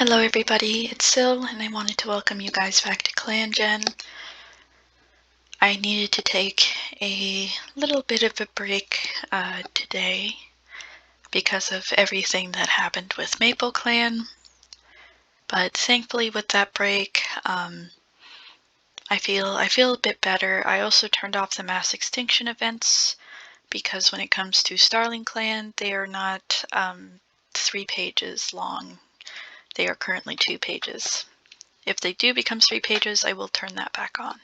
Hello everybody, it's Sil, and I wanted to welcome you guys back to Clangen. I needed to take a little bit of a break today because of everything that happened with Maple Clan, but thankfully with that break, I feel a bit better. I also turned off the mass extinction events because when it comes to Starlingclan, they are not 3 pages long. They are currently 2 pages. If they do become 3 pages, I will turn that back on.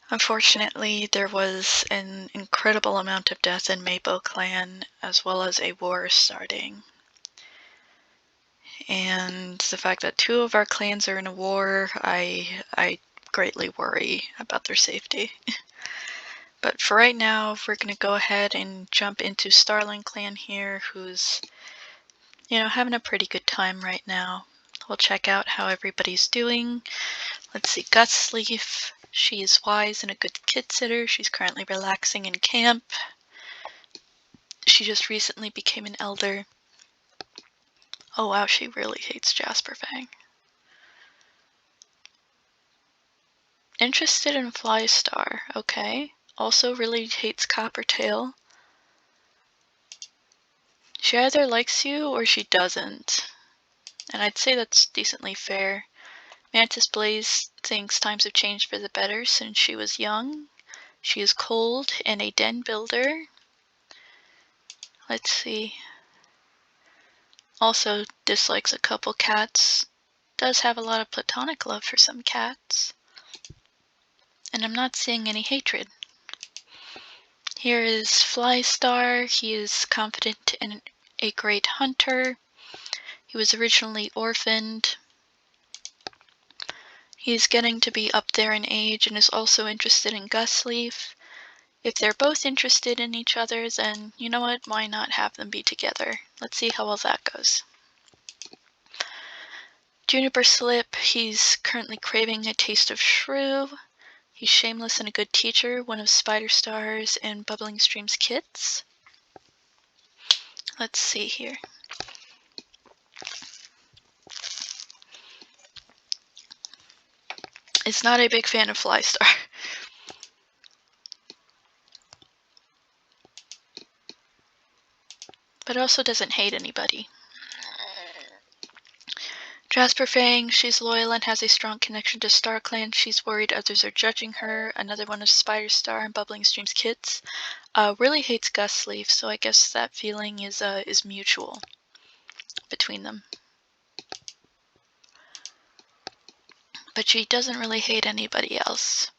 Unfortunately, there was an incredible amount of death in Maple Clan, as well as a war starting. And the fact that 2 of our clans are in a war, I greatly worry about their safety. But for right now, we're going to go ahead and jump into Starlingclan here, who's, having a pretty good time right now. We'll check out how everybody's doing. Let's see, Gustleaf. She is wise and a good kid sitter. She's currently relaxing in camp. She just recently became an elder. Oh wow, she really hates Jasperfang. Interested in Flystar, okay. Also really hates Coppertail. She either likes you or she doesn't. And I'd say that's decently fair. Mantisblaze thinks times have changed for the better since she was young. She is cold and a den builder. Let's see. Also dislikes a couple cats. Does have a lot of platonic love for some cats. And I'm not seeing any hatred. Here is Flystar. He is confident and a great hunter. He was originally orphaned. He's getting to be up there in age and is also interested in Gustleaf. If they're both interested in each other, then you know what, why not have them be together? Let's see how well that goes. Juniperslip, he's currently craving a taste of shrew. He's shameless and a good teacher, one of Spiderstar's and Bubbling Stream's kits. Let's see here. Is not a big fan of Flystar. But also doesn't hate anybody. Jasperfang, she's loyal and has a strong connection to StarClan. She's worried others are judging her. Another one of Spiderstar and Bubbling Stream's kits. Really hates Gustleaf, so I guess that feeling is mutual between them. But she doesn't really hate anybody else.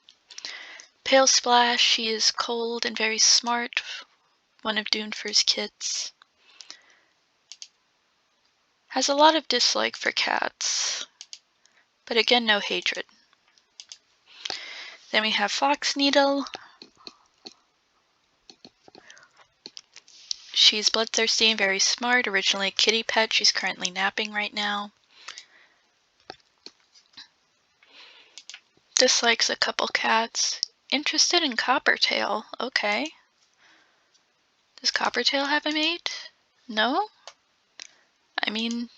Palesplash, she is cold and very smart. One of Dunfer's kits. Has a lot of dislike for cats, but again, no hatred. Then we have Foxneedle. She's bloodthirsty and very smart. Originally a kitty pet, she's currently napping right now. Dislikes a couple cats. Interested in Coppertail, okay. Does Coppertail have a mate? No? I mean,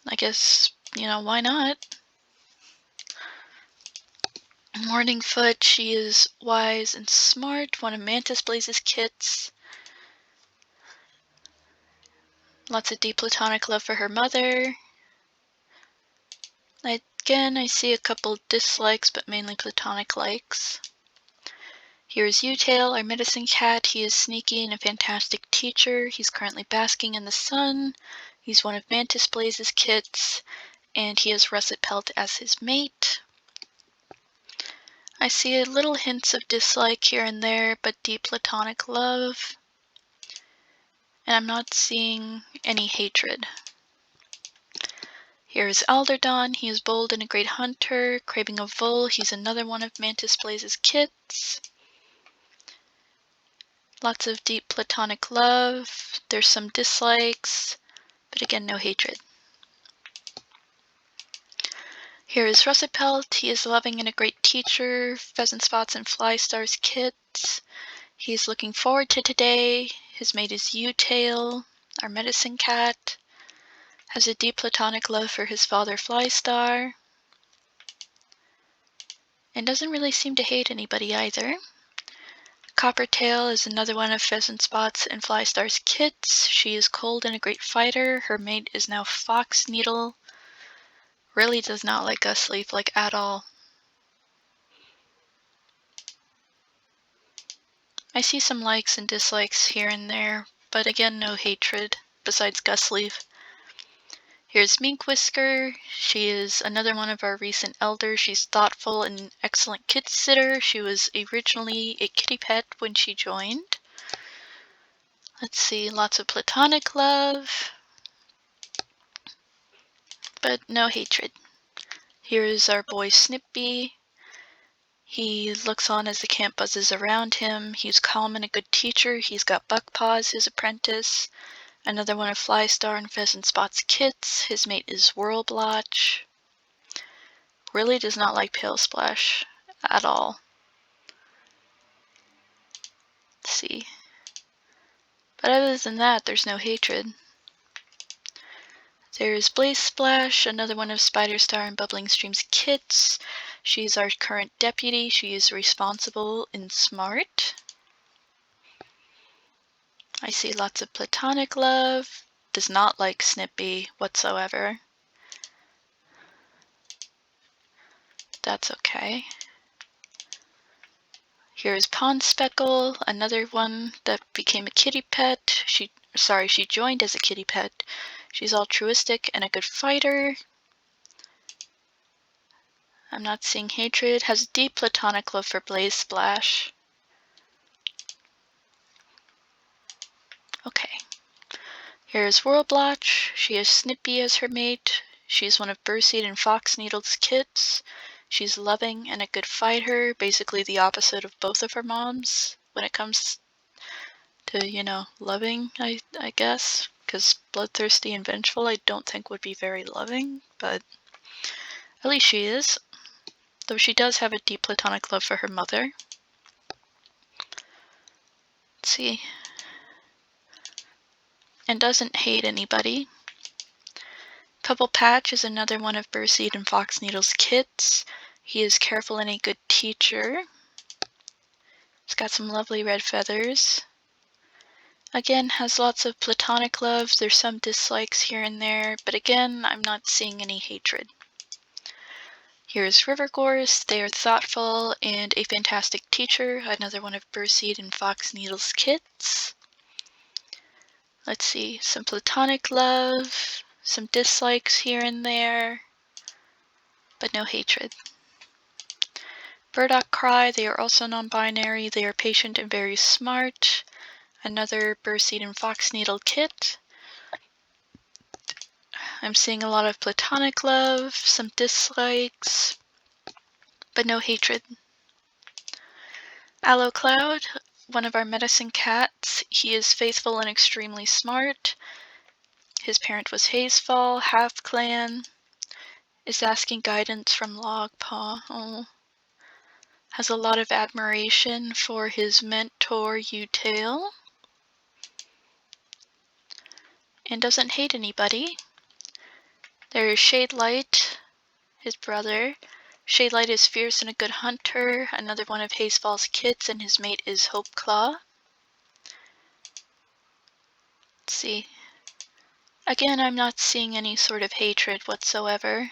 I guess, why not? Morningfoot, she is wise and smart, one of Mantisblaze's kits. Lots of deep platonic love for her mother. Again, I see a couple dislikes, but mainly platonic likes. Here's Utail, our medicine cat. He is sneaky and a fantastic teacher. He's currently basking in the sun. He's one of Mantisblaze's kits, and he has Russetpelt as his mate. I see little hints of dislike here and there, but deep platonic love. And I'm not seeing any hatred. Here is Alderdawn. He is bold and a great hunter, craving a vole. He's another one of Mantisblaze's kits. Lots of deep platonic love. There's some dislikes, but again, no hatred. Here is Russetpelt. He is loving and a great teacher, Pheasant Spots and Flystar's kits. He's looking forward to today. His mate is Utail. our medicine cat, has a deep platonic love for his father Flystar, and doesn't really seem to hate anybody either. Coppertail is another one of Pheasant Spot's and Flystar's kits. She is cold and a great fighter. Her mate is now Foxneedle. Really does not like Gustleaf, like, at all. I see some likes and dislikes here and there, but again, no hatred, besides Gustleaf. Here's Minkwhisker. She is another one of our recent elders. She's thoughtful and an excellent kit sitter. She was originally a kitty pet when she joined. Let's see, lots of platonic love, but no hatred. Here's our boy Snippy. He looks on as the camp buzzes around him. He's calm and a good teacher. He's got Buckpaws, his apprentice. Another one of Flystar and Pheasant Spot's kits. His mate is Wirlblotch. Really does not like Palesplash at all. Let's see. But other than that, there's no hatred. There's Baysplash, another one of Spiderstar and Bubbling Stream's kits. She's our current deputy. She is responsible and smart. I see lots of platonic love. Does not like Snippy whatsoever. That's okay. Here's Pondspeckle, another one that became a kitty pet. She joined as a kitty pet. She's altruistic and a good fighter. I'm not seeing hatred. Has deep platonic love for Baysplash. Okay. Here's Wirlblotch. She has Snippy as her mate. She's one of Birdseed and Foxneedle's kits. She's loving and a good fighter, basically the opposite of both of her moms when it comes to, you know, loving, I guess. Because bloodthirsty and vengeful I don't think would be very loving, but at least she is. Though she does have a deep platonic love for her mother. Let's see. And doesn't hate anybody. Pebblepatch is another one of Birdseed and Foxneedle's kits. He is careful and a good teacher. He's got some lovely red feathers. Again, has lots of platonic love. There's some dislikes here and there, but again, I'm not seeing any hatred. Here's Rivergorse. They are thoughtful and a fantastic teacher. Another one of Birdseed and Foxneedle's kits. Let's see, some platonic love, some dislikes here and there, but no hatred. Burdockcry, they are also non-binary. They are patient and very smart. Another Birdseed and Foxneedle kit. I'm seeing a lot of platonic love, some dislikes, but no hatred. Cloud, one of our medicine cats. He is faithful and extremely smart. His parent was Hazefall, half clan. Is asking guidance from Logpaw. Oh. Has a lot of admiration for his mentor, Utail. And doesn't hate anybody. There is Shadelight, his brother. Shadelight is fierce and a good hunter. Another one of Hazefall's kits, and his mate is Hopeclaw. Let's see. Again, I'm not seeing any sort of hatred whatsoever.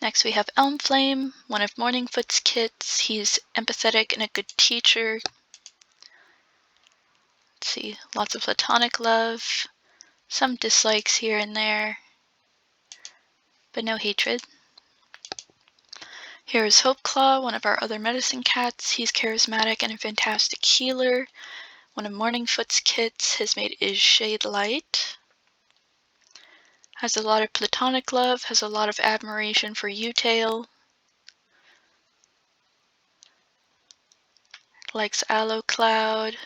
Next we have Elmflame, one of Morningfoot's kits. He's empathetic and a good teacher. Let's see, lots of platonic love, some dislikes here and there, but no hatred. Here is Hopeclaw, one of our other medicine cats. He's charismatic and a fantastic healer. One of Morningfoot's kits. His mate is Shadelight. Has a lot of platonic love, has a lot of admiration for Utail. Likes Cloud.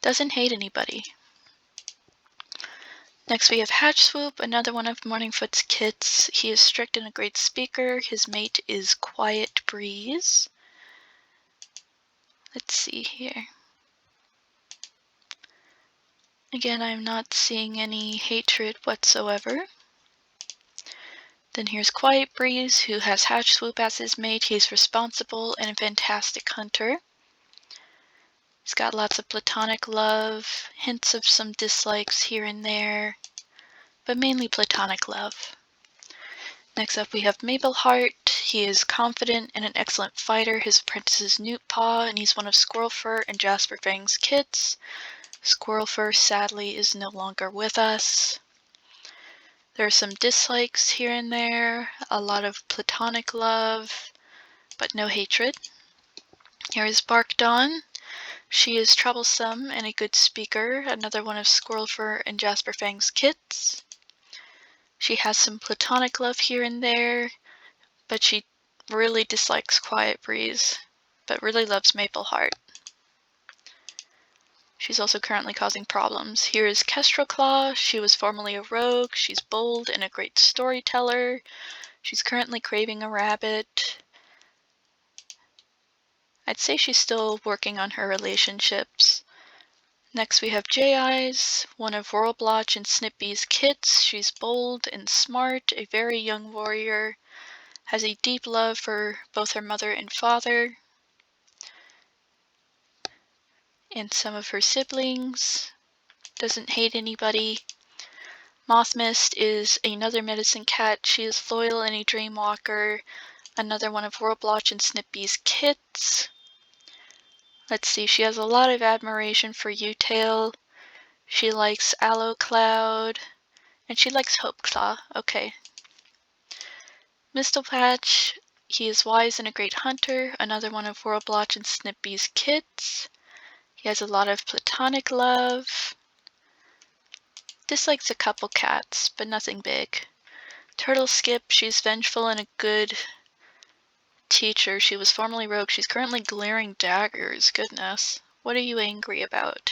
Doesn't hate anybody. Next we have Hatchswoop, another one of Morningfoot's kits. He is strict and a great speaker. His mate is Quietbreeze. Let's see here. Again, I'm not seeing any hatred whatsoever. Then here's Quietbreeze, who has Hatch Swoop as his mate. He's responsible and a fantastic hunter. He's got lots of platonic love, hints of some dislikes here and there, but mainly platonic love. Next up we have Mapleheart. He is confident and an excellent fighter. His apprentice is Newtpaw, and he's one of Squirrelfur and Jasperfang's kids. Squirrelfur, sadly, is no longer with us. There are some dislikes here and there, a lot of platonic love, but no hatred. Here is Barkdawn. She is troublesome and a good speaker, another one of Squirrelfur and Jasperfang's kids. She has some platonic love here and there, but she really dislikes Quietbreeze, but really loves Mapleheart. She's also currently causing problems. Here is Kestrelclaw. She was formerly a rogue. She's bold and a great storyteller. She's currently craving a rabbit. I'd say she's still working on her relationships. Next we have Jayeyes, one of Wirlblotch and Snippy's kids. She's bold and smart, a very young warrior, has a deep love for both her mother and father, and some of her siblings. Doesn't hate anybody. Mothmist is another medicine cat. She is loyal and a dreamwalker, another one of Wirlblotch and Snippy's kids. Let's see, she has a lot of admiration for Utail. She likes Aloe Cloud, and she likes Hopeclaw. Okay. Mistlepath, he is wise and a great hunter, another one of Wirlblotch and Snippy's kids. He has a lot of platonic love. Dislikes a couple cats, but nothing big. Turtleskip, she's vengeful and a good teacher. She was formerly rogue. She's currently glaring daggers. Goodness. What are you angry about,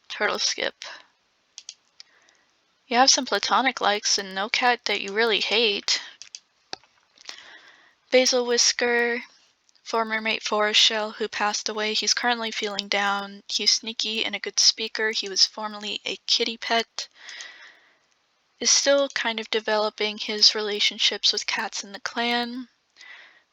Turtleskip? You have some platonic likes and no cat that you really hate. Basilwhisker, former mate Forest Shell, who passed away. He's currently feeling down. He's sneaky and a good speaker. He was formerly a kitty pet. Is still kind of developing his relationships with cats in the clan.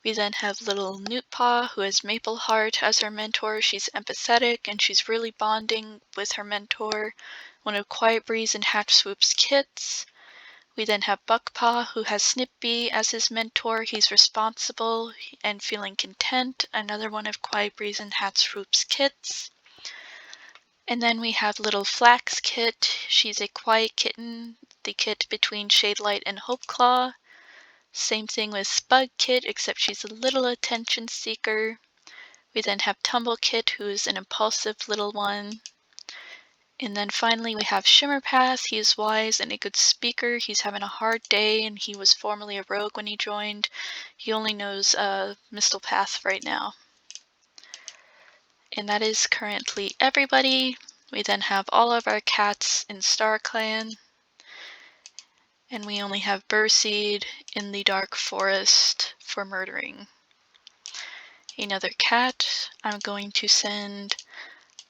We then have little Newtpaw, who has Mapleheart as her mentor. She's empathetic and she's really bonding with her mentor, one of Quietbreeze and Hatch Swoop's kids. We then have Buckpaw, who has Snippy as his mentor. He's responsible and feeling content, another one of Quietbreeze and Hatch Swoop's kids. And then we have little Flaxkit. She's a quiet kitten, the kit between Shadelight and Hopeclaw. Same thing with Spugkit, except she's a little attention seeker. We then have Tumblekit, who is an impulsive little one. And then finally we have Shimmerpath. He is wise and a good speaker. He's having a hard day, and he was formerly a rogue when he joined. He only knows Mistlepath right now. And that is currently everybody. We then have all of our cats in Star Clan. And we only have Burseed in the Dark Forest for murdering another cat. I'm going to send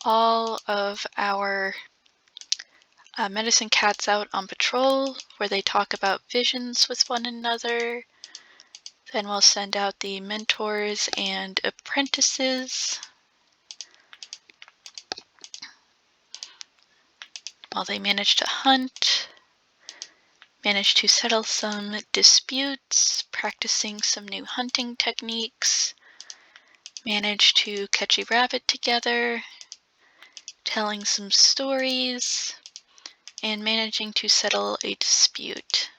all of our medicine cats out on patrol where they talk about visions with one another. Then we'll send out the mentors and apprentices while they manage to hunt, manage to settle some disputes, practicing some new hunting techniques, manage to catch a rabbit together, telling some stories, and managing to settle a dispute.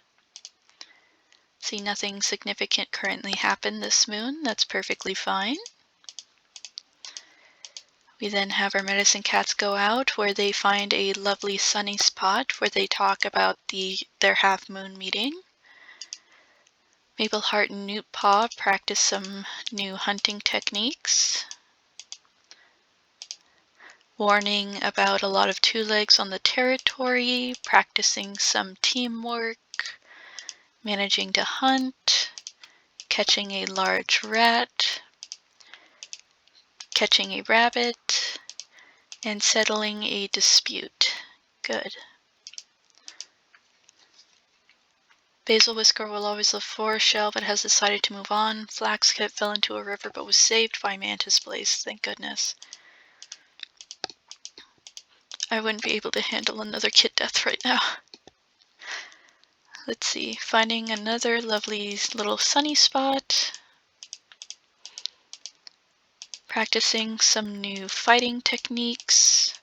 See, nothing significant currently happened this moon. That's perfectly fine. We then have our medicine cats go out where they find a lovely sunny spot where they talk about their half moon meeting. Mapleheart and Newtpaw practice some new hunting techniques. Warning about a lot of two legs on the territory, practicing some teamwork, managing to hunt, catching a large rat, catching a rabbit, and settling a dispute. Good. Basilwhisker will always live for. Shelvet has decided to move on. Flaxclaw fell into a river but was saved by Mantisblaze, thank goodness. I wouldn't be able to handle another kid death right now. Let's see, finding another lovely little sunny spot. Practicing some new fighting techniques.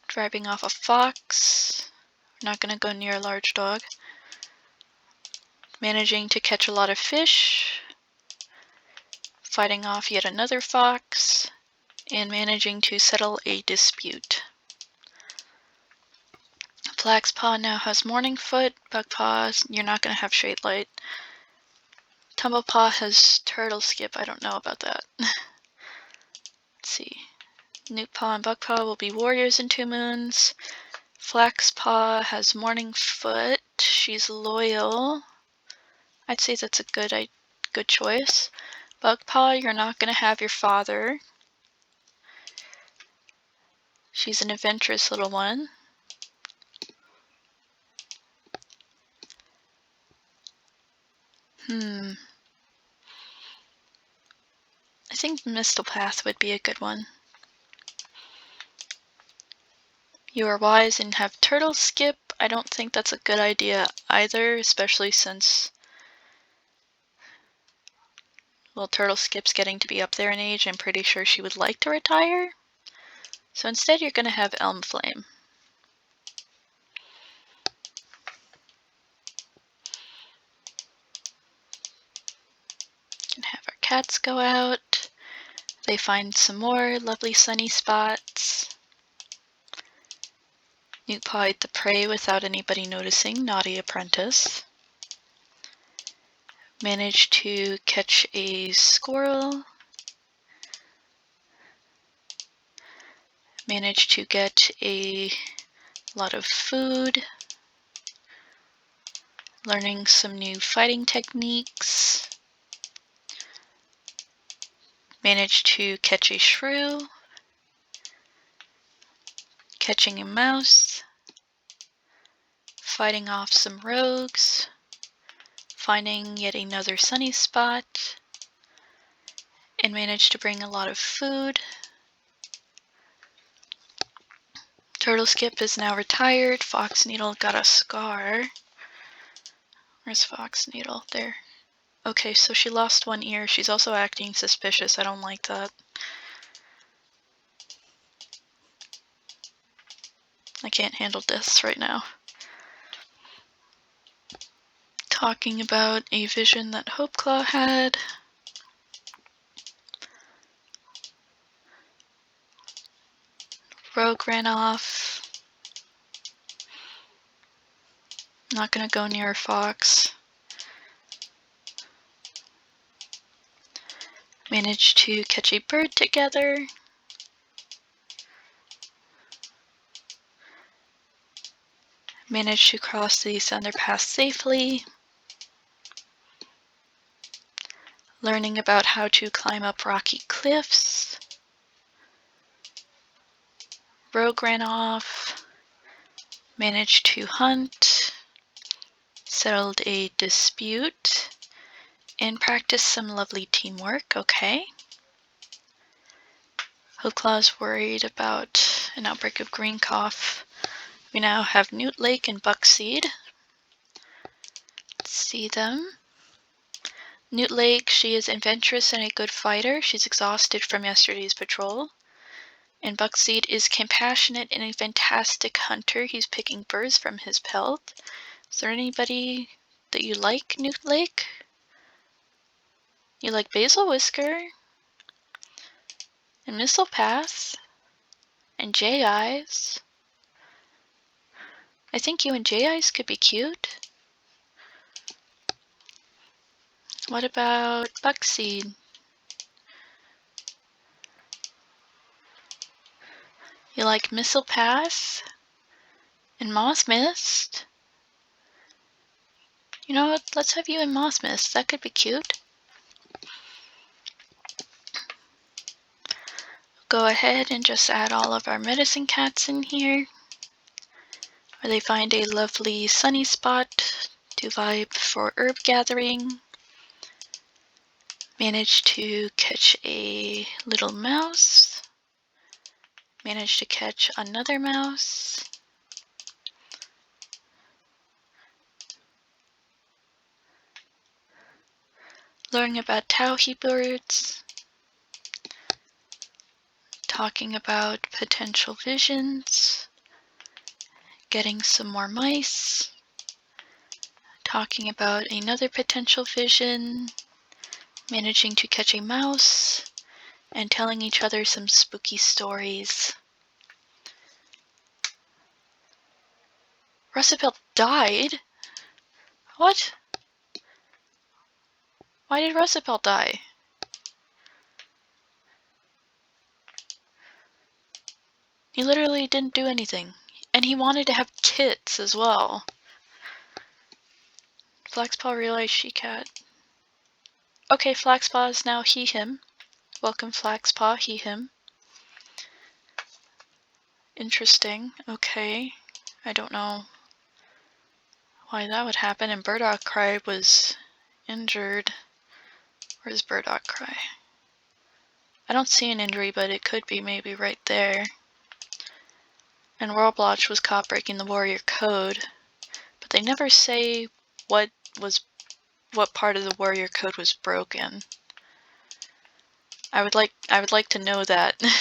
Driving off a fox. We're not going to go near a large dog. Managing to catch a lot of fish. Fighting off yet another fox. And managing to settle a dispute. Flaxpaw now has Morningfoot. Bugpaw, you're not going to have Shadelight. Tumblepaw has Turtleskip. I don't know about that. Let's see. Newtpaw and Bugpaw will be warriors in 2 moons. Flaxpaw has Morningfoot. She's loyal. I'd say that's a good choice. Bugpaw, you're not going to have your father. She's an adventurous little one. I think Mistlepath would be a good one. You are wise and have Turtleskip. I don't think that's a good idea either, especially since, well, Turtleskip's getting to be up there in age. I'm pretty sure she would like to retire. So instead you're going to have Elmflame. Can have our cats go out. They find some more lovely sunny spots. Newtpaw ate the prey without anybody noticing. Naughty apprentice. Managed to catch a squirrel. Managed to get a lot of food. Learning some new fighting techniques. Managed to catch a shrew. Catching a mouse. Fighting off some rogues. Finding yet another sunny spot. And managed to bring a lot of food. Turtleskip is now retired. Foxneedle got a scar. Where's Foxneedle? There. Okay, so she lost 1 ear. She's also acting suspicious. I don't like that. I can't handle deaths right now. Talking about a vision that Hopeclaw had. Rogue ran off. Not gonna go near a fox. Managed to catch a bird together. Managed to cross the Thunderpath safely. Learning about how to climb up rocky cliffs. Rogue ran off. Managed to hunt. Settled a dispute. And practiced some lovely teamwork. Okay. Hopeclaw's worried about an outbreak of green cough. We now have Newtlake and Buckseed. Let's see them. Newtlake, she is adventurous and a good fighter. She's exhausted from yesterday's patrol. And Buckseed is compassionate and a fantastic hunter. He's picking birds from his pelt. Is there anybody that you like, Newtlake? You like Basilwhisker? And Mistlepath? And Jayeyes? I think you and Jayeyes could be cute. What about Buckseed? You like Mistlepath? And Moss Mist? You know what? Let's have you in Moss Mist. That could be cute. Go ahead and just add all of our medicine cats in here, where they find a lovely sunny spot to vibe for herb gathering. Managed to catch a little mouse. Managed to catch another mouse. Learning about towhee birds. Talking about potential visions. Getting some more mice. Talking about another potential vision. Managing to catch a mouse. And telling each other some spooky stories. Russetpelt died? What? Why did Russetpelt die? He literally didn't do anything. And he wanted to have kits as well. Flaxpaw realized she cat. Okay, Flaxpaw is now he, him. Welcome, Flaxpaw, he, him. Interesting. Okay. I don't know why that would happen. And Burdockcry was injured. Where's Burdockcry? I don't see an injury, but it could be maybe right there. And Wirlblotch was caught breaking the warrior code. But they never say what part of the warrior code was broken. I would like to know that. Let's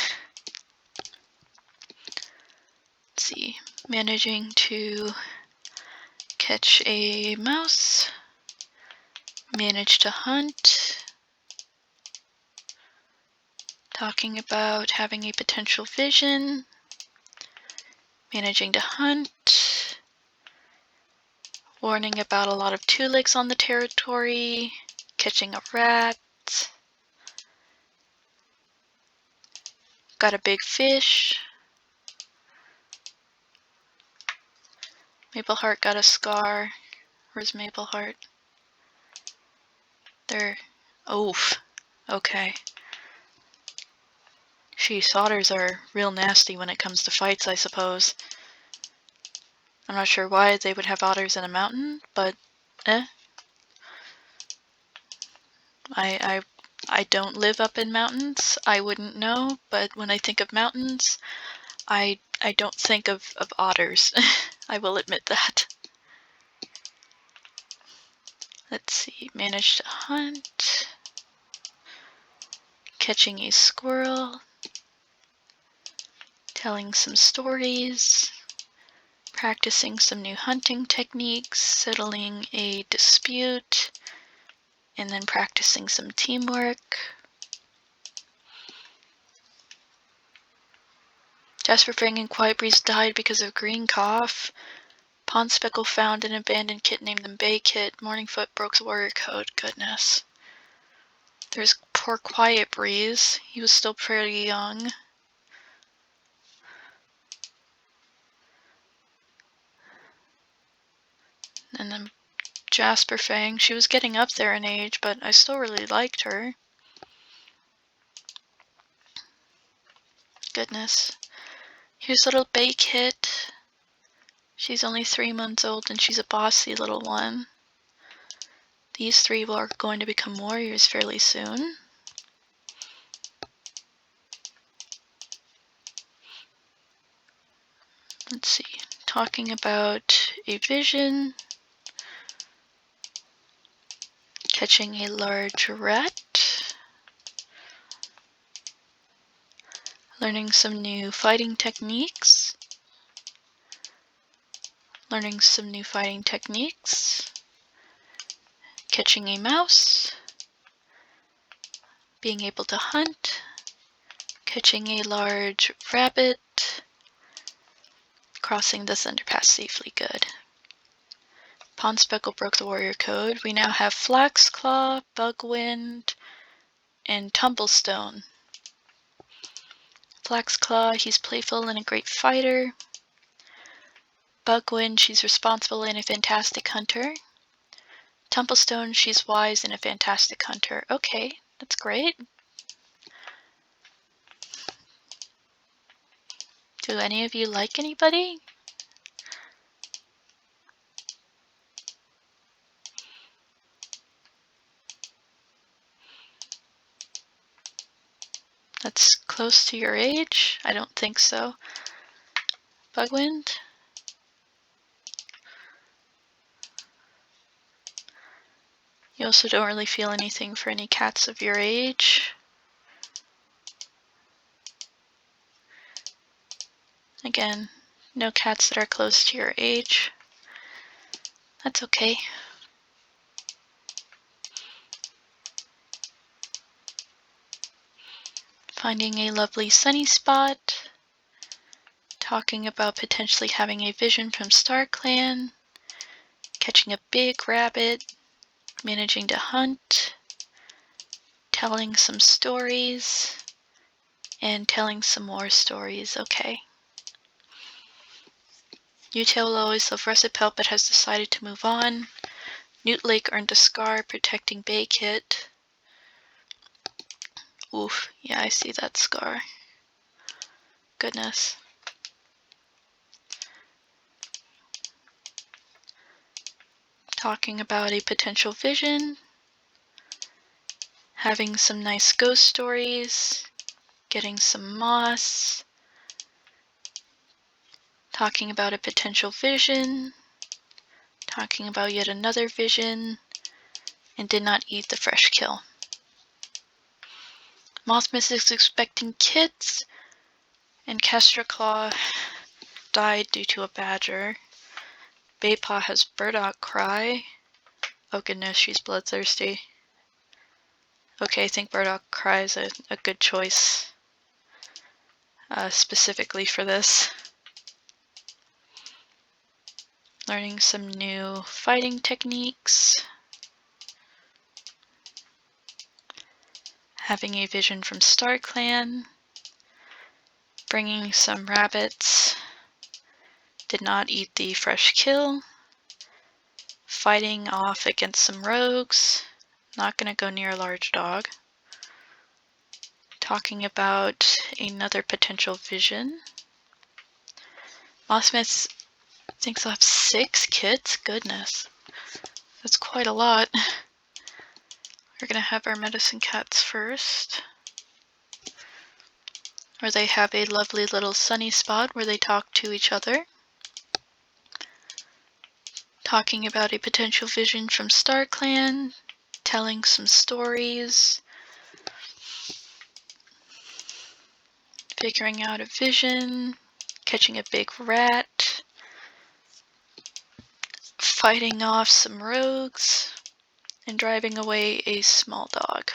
see. Managing to catch a mouse. Manage to hunt. Talking about having a potential vision. Managing to hunt. Warning about a lot of Newtlake's on the territory. Catching a rat. Got a big fish. Mapleheart got a scar. Where's Mapleheart? There. Oof. Okay. Sheesh, otters are real nasty when it comes to fights, I suppose. I'm not sure why they would have otters in a mountain, but I don't live up in mountains. I wouldn't know, but when I think of mountains, I don't think of otters. I will admit that. Let's see, managed to hunt. Catching a squirrel. Telling some stories. Practicing some new hunting techniques. Settling a dispute. And then practicing some teamwork. Jasperfang and Quietbreeze died because of green cough. Pondspeckle found an abandoned kit, named them Bay Kit. Morningfoot broke the warrior code. Goodness. There's poor Quietbreeze. He was still pretty young. And then Jasperfang. She was getting up there in age, but I still really liked her. Goodness. Here's little Bay Kit. She's only 3 months old and she's a bossy little one. These three are going to become warriors fairly soon. Let's see. Talking about a vision. Catching a large rat. Learning some new fighting techniques. Learning some new fighting techniques. Catching a mouse. Being able to hunt. Catching a large rabbit. Crossing this underpass safely. Good. Pondspeckle broke the warrior code. We now have Flaxclaw, Bugwind, and Tumblestone. Flaxclaw, he's playful and a great fighter. Bugwind, she's responsible and a fantastic hunter. Tumblestone, she's wise and a fantastic hunter. Okay, that's great. Do any of you like anybody? That's close to your age? I don't think so. Bugwind? You also don't really feel anything for any cats of your age. Again, no cats that are close to your age. That's okay. Finding a lovely sunny spot. Talking about potentially having a vision from StarClan. Catching a big rabbit. Managing to hunt. Telling some stories. And telling some more stories. Okay. Newtail will always love Russetpelt but has decided to move on. Newtlake earned a scar protecting Bay Kit. Oof, yeah, I see that scar. Goodness. Talking about a potential vision. Having some nice ghost stories. Getting some moss. Talking about a potential vision. Talking about yet another vision. And did not eat the fresh kill. Mothmas is expecting kits. And Kestrelclaw died due to a badger. Baypaw has Burdockcry. Oh goodness, she's bloodthirsty. Okay, I think Burdockcry is a good choice. Specifically for this. Learning some new fighting techniques. Having a vision from StarClan. Bringing some rabbits. Did not eat the fresh kill. Fighting off against some rogues. Not going to go near a large dog. Talking about another potential vision. Mothmas thinks I'll have 6 kits. Goodness. That's quite a lot. We're going to have our medicine cats first. Where they have a lovely little sunny spot where they talk to each other. Talking about a potential vision from StarClan. Telling some stories. Figuring out a vision. Catching a big rat. Fighting off some rogues. And driving away a small dog.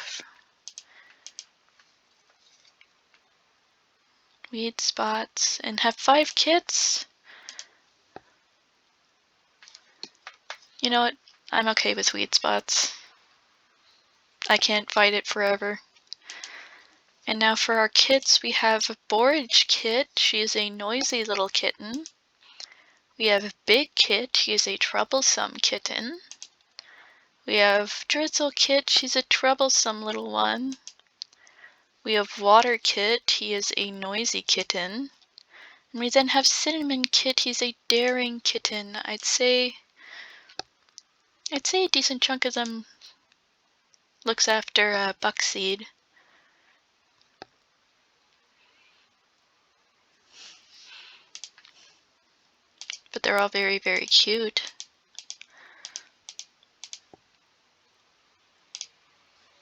Weed spots. And have 5 kits. You know what? I'm okay with weed spots. I can't fight it forever. And now for our kits, we have a Borage Kit. She is a noisy little kitten. We have a Big Kit. She is a troublesome kitten. We have Drizzle Kit. She's a troublesome little one. We have Water Kit. He is a noisy kitten. And we then have Cinnamon Kit. He's a daring kitten. I'd say a decent chunk of them looks after Buckseed. But they're all very, very cute.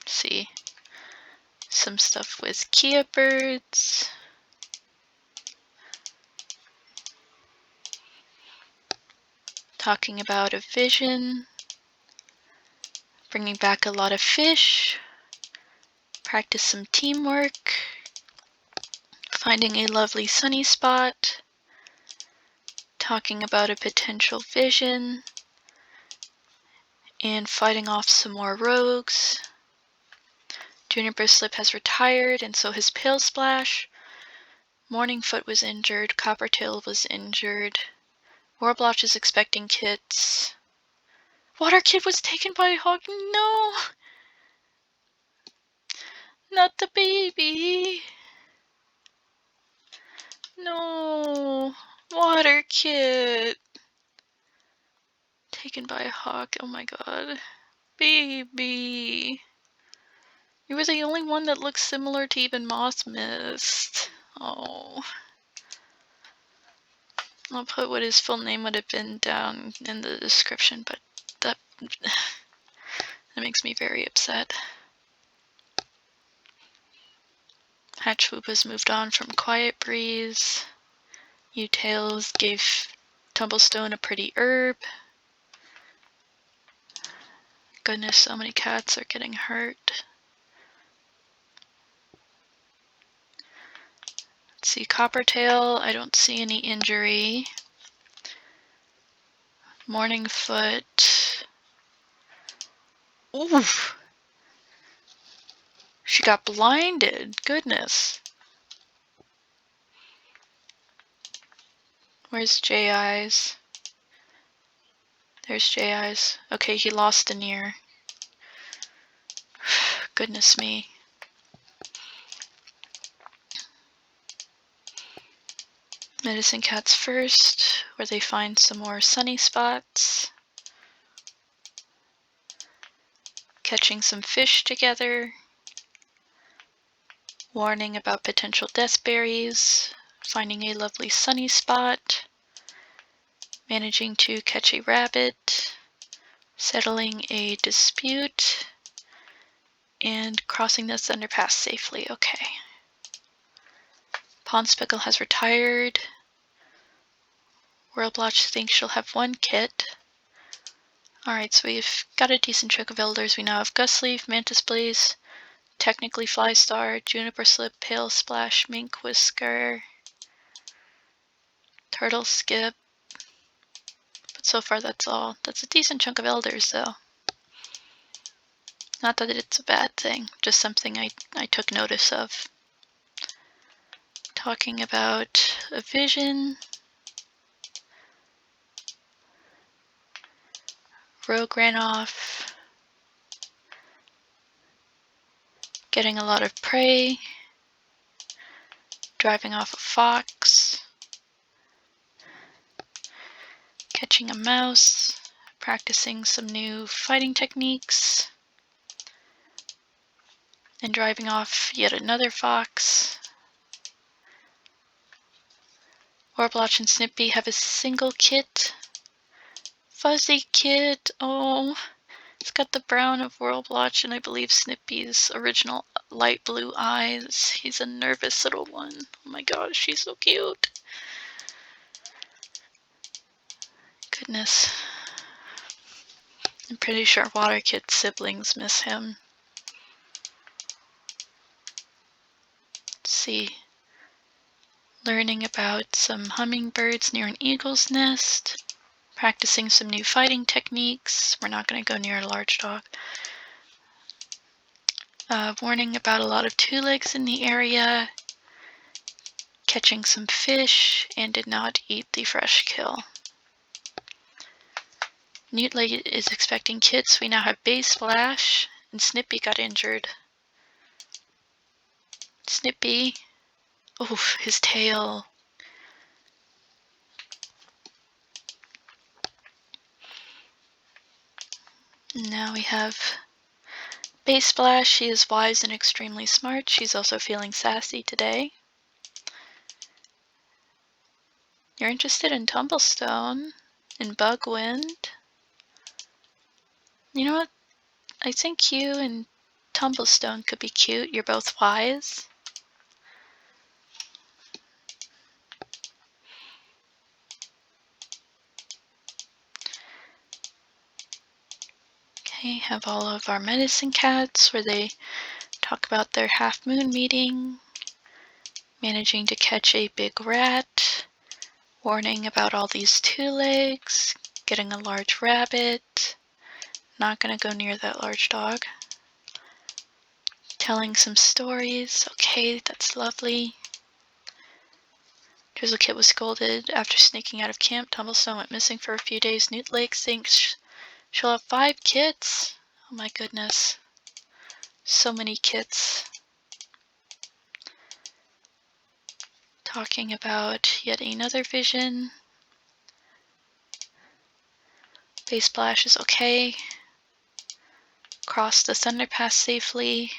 See some stuff with Kia birds. Talking about a vision. Bringing back a lot of fish. Practice some teamwork. Finding a lovely sunny spot. Talking about a potential vision. And fighting off some more rogues. Juniperslip has retired, and so has Palesplash. Morningfoot was injured. Coppertail was injured. Wirlblotch is expecting kits. Water Kid was taken by a hawk. No! Not the baby! No! Water Kid! Taken by a hawk. Oh my god. Baby! You were the only one that looks similar to even Moth Mist. Oh. I'll put what his full name would have been down in the description, but that makes me very upset. Hatchwoop has moved on from Quietbreeze. U-Tails gave Tumblestone a pretty herb. Goodness, so many cats are getting hurt. Let's see, Coppertail, I don't see any injury. Morningfoot. Oof! She got blinded. Goodness. Where's Jayeyes? There's Jayeyes. Okay, he lost an ear. Goodness me. Medicine Cats first, where they find some more sunny spots. Catching some fish together. Warning about potential deathberries. Finding a lovely sunny spot. Managing to catch a rabbit. Settling a dispute. And crossing this underpass safely. Okay. Pondspeckle has retired. Wirlblotch thinks she'll have one kit. Alright, so we've got a decent chunk of elders. We now have Gustleaf, Mantisblaze, technically Flystar, Juniperslip, Palesplash, Whisker, Turtleskip. But so far that's all. That's a decent chunk of elders though. Not that it's a bad thing, just something I took notice of. Talking about a vision. Rogue ran off. Getting a lot of prey. Driving off a fox. Catching a mouse. Practicing some new fighting techniques. And driving off yet another fox. Wirlblotch and Snippy have a single kit. Fuzzy kit, oh, it's got the brown of Wirlblotch and I believe Snippy's original light blue eyes. He's a nervous little one. Oh my gosh, she's so cute. Goodness. I'm pretty sure Water Kid's siblings miss him. Let's see. Learning about some hummingbirds near an eagle's nest. Practicing some new fighting techniques. We're not going to go near a large dog. Warning about a lot of two-legs in the area. Catching some fish and did not eat the fresh kill. Newtlake is expecting kits. We now have Baysplash and Snippy got injured. Snippy. Oh, his tail. Now we have Baysplash. She is wise and extremely smart. She's also feeling sassy today. You're interested in Tumblestone and Bugwind. You know what? I think you and Tumblestone could be cute. You're both wise. Okay, have all of our medicine cats where they talk about their half moon meeting, managing to catch a big rat, warning about all these two legs, getting a large rabbit, not gonna go near that large dog, telling some stories. Okay, that's lovely. Drizzlekit was scolded after sneaking out of camp. Tumblestone went missing for a few days. Newtlake thinks She'll have 5 kits. Oh my goodness. So many kits. Talking about yet another vision. Baysplash is okay. Cross the Thunderpass safely.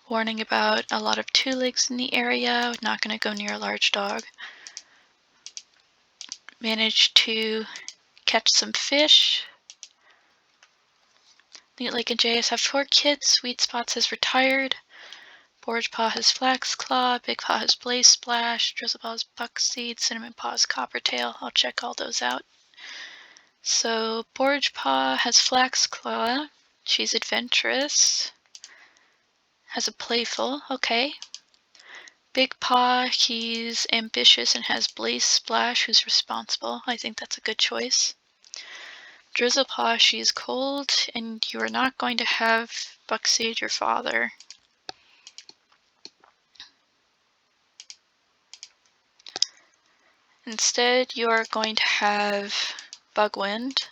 Warning about a lot of 2-legs in the area. Not going to go near a large dog. Managed to catch some fish. Newtlake and Jayeyes have 4 kids. Sweet Spots has retired. Borgepaw has Flaxclaw. Big Paw has Baysplash. Drizzlepaw's Buckseed. Cinnamon Paw's Coppertail. I'll check all those out. So Borgepaw has Flaxclaw. She's adventurous. Has a playful. Okay. Big Paw, he's ambitious and has Baysplash, who's responsible. I think that's a good choice. Drizzlepaw, she's cold, and you are not going to have Buckseed, your father. Instead, you are going to have Bugwind.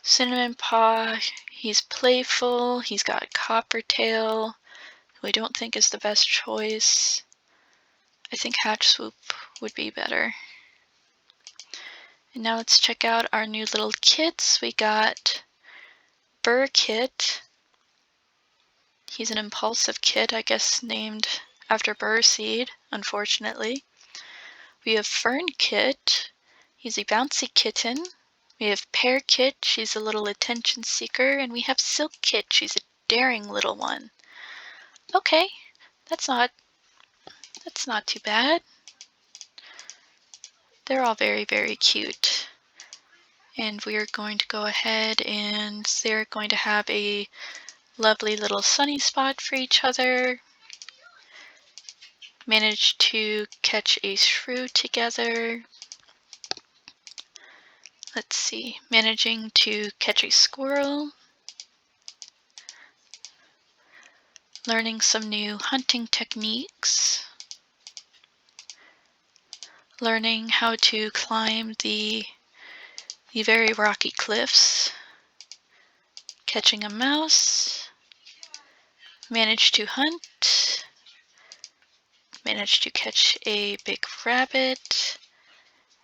Cinnamon Paw, he's playful, he's got Coppertail, who I don't think is the best choice. I think Hatch Swoop would be better. And now let's check out our new little kits. We got Burr Kit. He's an impulsive kit, I guess named after Burr Seed, unfortunately. We have Fern Kit. He's a bouncy kitten. We have Pear Kit. She's a little attention seeker. And we have Silk Kit. She's a daring little one. Okay, that's not too bad. They're all very, very cute. And we're going to go ahead and they're going to have a lovely little sunny spot for each other. Managed to catch a shrew together. Let's see, managing to catch a squirrel. Learning some new hunting techniques. Learning how to climb the very rocky cliffs. Catching a mouse. Managed to hunt. Managed to catch a big rabbit.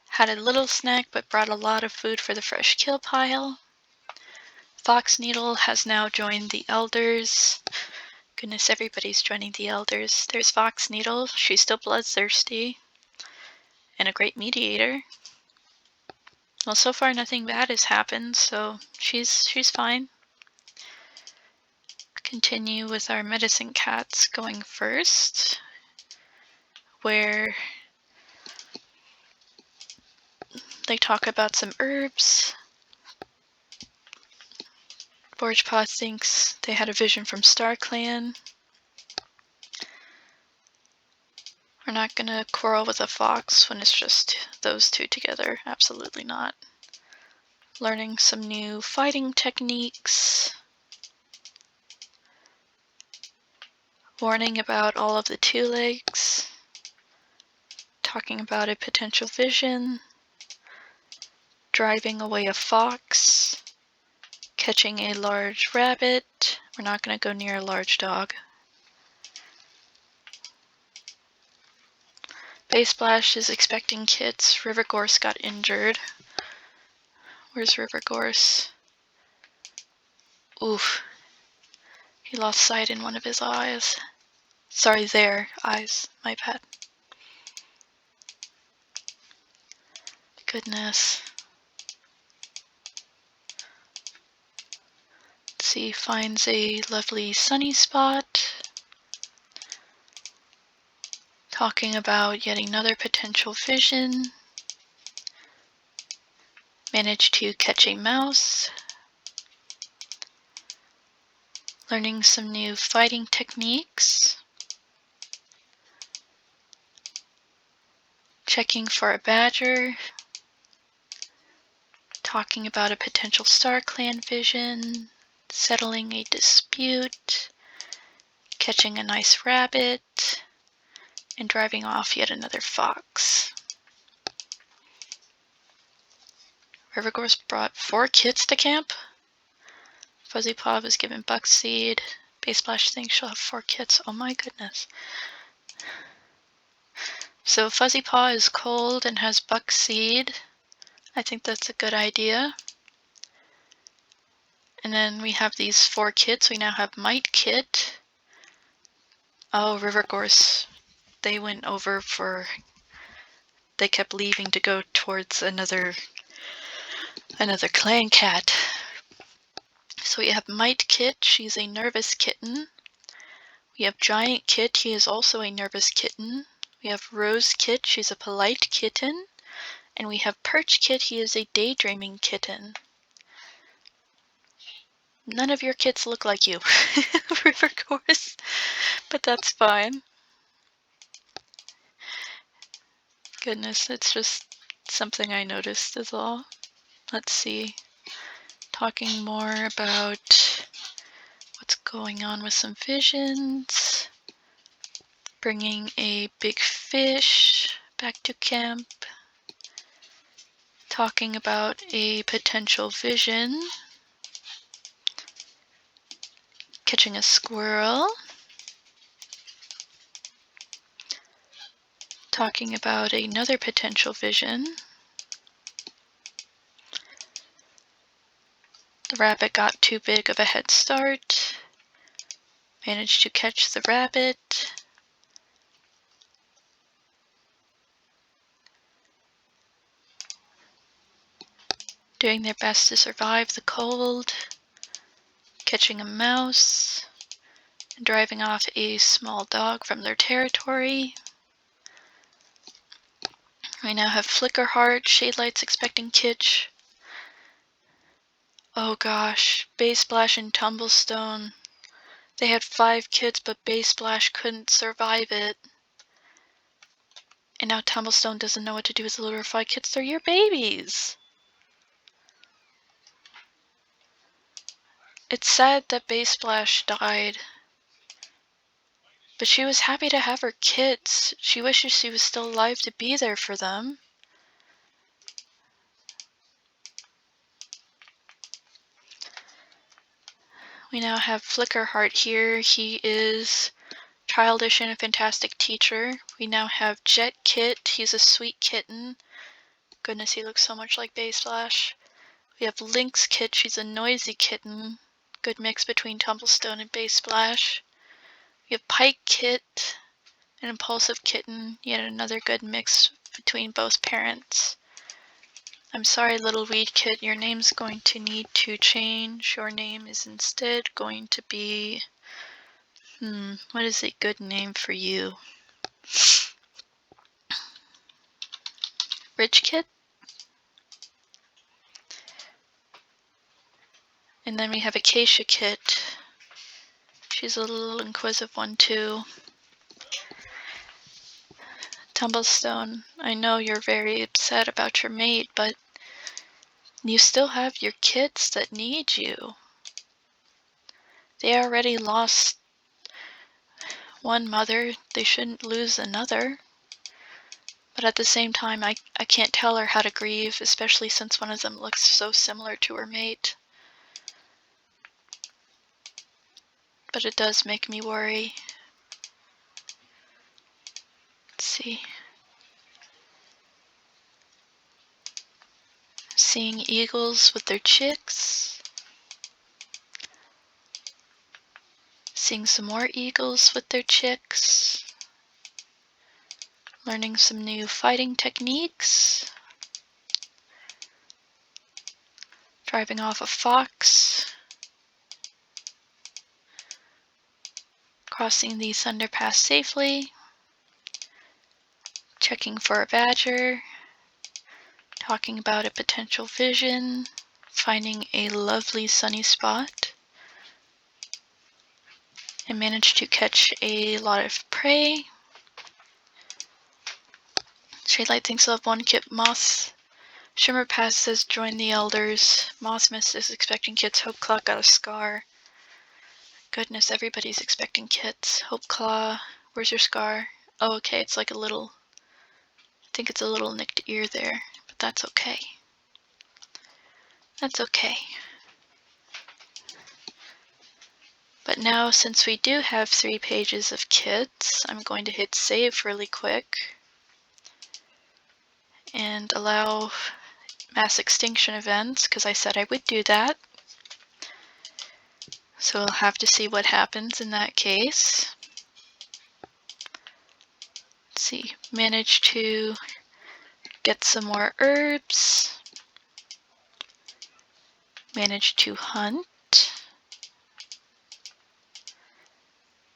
Had a little snack but brought a lot of food for the fresh kill pile. Fox Needle has now joined the elders. Goodness, everybody's joining the elders. There's Fox Needle. She's still bloodthirsty. And a great mediator. Well, so far nothing bad has happened, so she's fine. Continue with our medicine cats going first, where they talk about some herbs. Borgepaw thinks they had a vision from StarClan. We're not going to quarrel with a fox when it's just those two together. Absolutely not. Learning some new fighting techniques. Warning about all of the 2-legs. Talking about a potential vision. Driving away a fox. Catching a large rabbit. We're not going to go near a large dog. Baysplash is expecting kits. River Gorse got injured. Where's River Gorse? Oof. He lost sight in one of his eyes. Sorry, their eyes. My bad. Goodness. Let's see, finds a lovely sunny spot. Talking about yet another potential vision. Managed to catch a mouse. Learning some new fighting techniques. Checking for a badger. Talking about a potential StarClan vision. Settling a dispute. Catching a nice rabbit. And driving off yet another fox. Rivercourse brought 4 kits to camp. Fuzzy Paw was given Buckseed. Baysplash thinks she'll have 4 kits. Oh my goodness. So Fuzzy Paw is cold and has Buckseed. I think that's a good idea. And then we have these 4 kits. We now have Mite Kit. Oh, Rivercourse. They went over for... They kept leaving to go towards another clan cat. So we have Mite Kit. She's a nervous kitten. We have Giant Kit. He is also a nervous kitten. We have Rose Kit. She's a polite kitten. And we have Perch Kit. He is a daydreaming kitten. None of your kits look like you, Rivercourse, but that's fine. Goodness, it's just something I noticed is all. Let's see. Talking more about what's going on with some visions. Bringing a big fish back to camp. Talking about a potential vision. Catching a squirrel. Talking about another potential vision. The rabbit got too big of a head start. Managed to catch the rabbit. Doing their best to survive the cold. Catching a mouse. And driving off a small dog from their territory. We now have Flickerheart. Shadelight's expecting Kitch. Oh gosh, Baysplash and Tumblestone. They had 5 kits, but Baysplash couldn't survive it. And now Tumblestone doesn't know what to do with the litter of 5 kits. They're your babies! It's sad that Baysplash died. But she was happy to have her kits. She wishes she was still alive to be there for them. We now have Flickerheart here. He is childish and a fantastic teacher. We now have Jet Kit. He's a sweet kitten. Goodness, he looks so much like Baysplash. We have Lynx Kit. She's a noisy kitten. Good mix between Tumblestone and Baysplash. We have Pike Kit, an impulsive kitten. Yet another good mix between both parents. I'm sorry, Little Weed Kit. Your name's going to need to change. Your name is instead going to be... what is a good name for you? Rich Kit? And then we have Acacia Kit. She's a little inquisitive one too. Tumblestone, I know you're very upset about your mate, but you still have your kits that need you. They already lost one mother, they shouldn't lose another. But at the same time, I can't tell her how to grieve, especially since one of them looks so similar to her mate. But it does make me worry. Let's see. Seeing eagles with their chicks. Seeing some more eagles with their chicks. Learning some new fighting techniques. Driving off a fox. Crossing the Thunderpass safely. Checking for a badger. Talking about a potential vision. Finding a lovely sunny spot. And managed to catch a lot of prey. Shadelight thinks he'll have 1 kit moth. Shimmerpath says join the elders. Mothmist is expecting kits. Hopeclaw got a scar. Goodness, everybody's expecting kits. Hopeclaw, where's your scar? Oh, okay, it's like a little... I think it's a little nicked ear there, but that's okay. That's okay. But now, since we do have 3 pages of kits, I'm going to hit save really quick and allow mass extinction events, because I said I would do that. So we'll have to see what happens in that case. Let's see, managed to get some more herbs. Managed to hunt.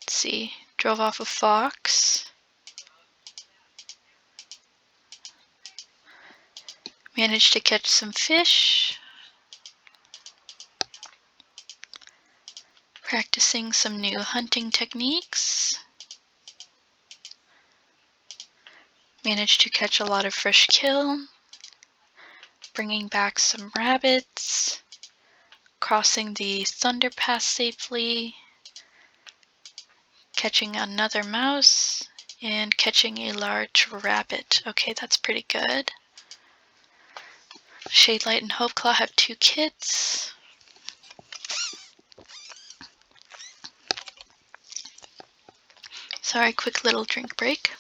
Let's see, drove off a fox. Managed to catch some fish. Practicing some new hunting techniques. Managed to catch a lot of fresh kill. Bringing back some rabbits. Crossing the Thunderpass safely. Catching another mouse. And catching a large rabbit. Okay, that's pretty good. Shadelight and Hopeclaw have 2 kits. Sorry, quick little drink break.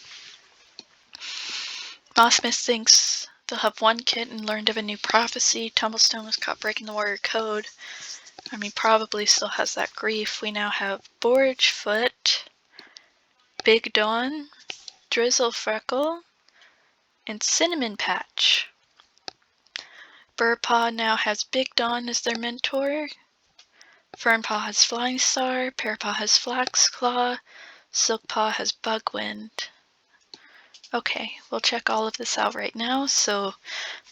Mothsmith thinks they'll have 1 kit and learned of a new prophecy. Tumblestone was caught breaking the warrior code. I mean, probably still has that grief. We now have Borgefoot, Barkdawn, Drizzlefreckle, and Cinnamon Patch. Burpaw now has Barkdawn as their mentor. Fernpaw has Flystar. Pearpaw has Flaxclaw. Silkpaw has Bugwind. Okay, we'll check all of this out right now. So,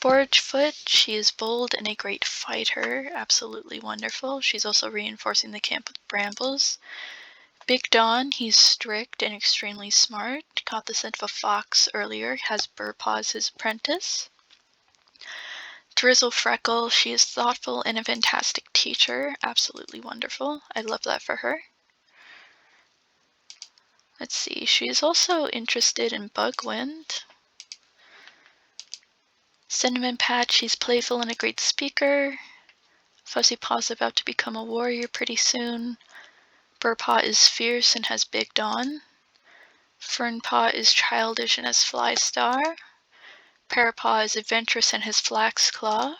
Borgefoot, she is bold and a great fighter. Absolutely wonderful. She's also reinforcing the camp with brambles. Barkdawn, he's strict and extremely smart. Caught the scent of a fox earlier. Has Burpaw as his apprentice. Drizzlefreckle, she is thoughtful and a fantastic teacher. Absolutely wonderful. I love that for her. Let's see, she is also interested in Bugwind. Cinnamon Patch, she's playful and a great speaker. Fuzzipaw's about to become a warrior pretty soon. Burpaw is fierce and has Barkdawn. Fernpaw is childish and has Flystar. Pearpaw is adventurous and has Flaxclaw.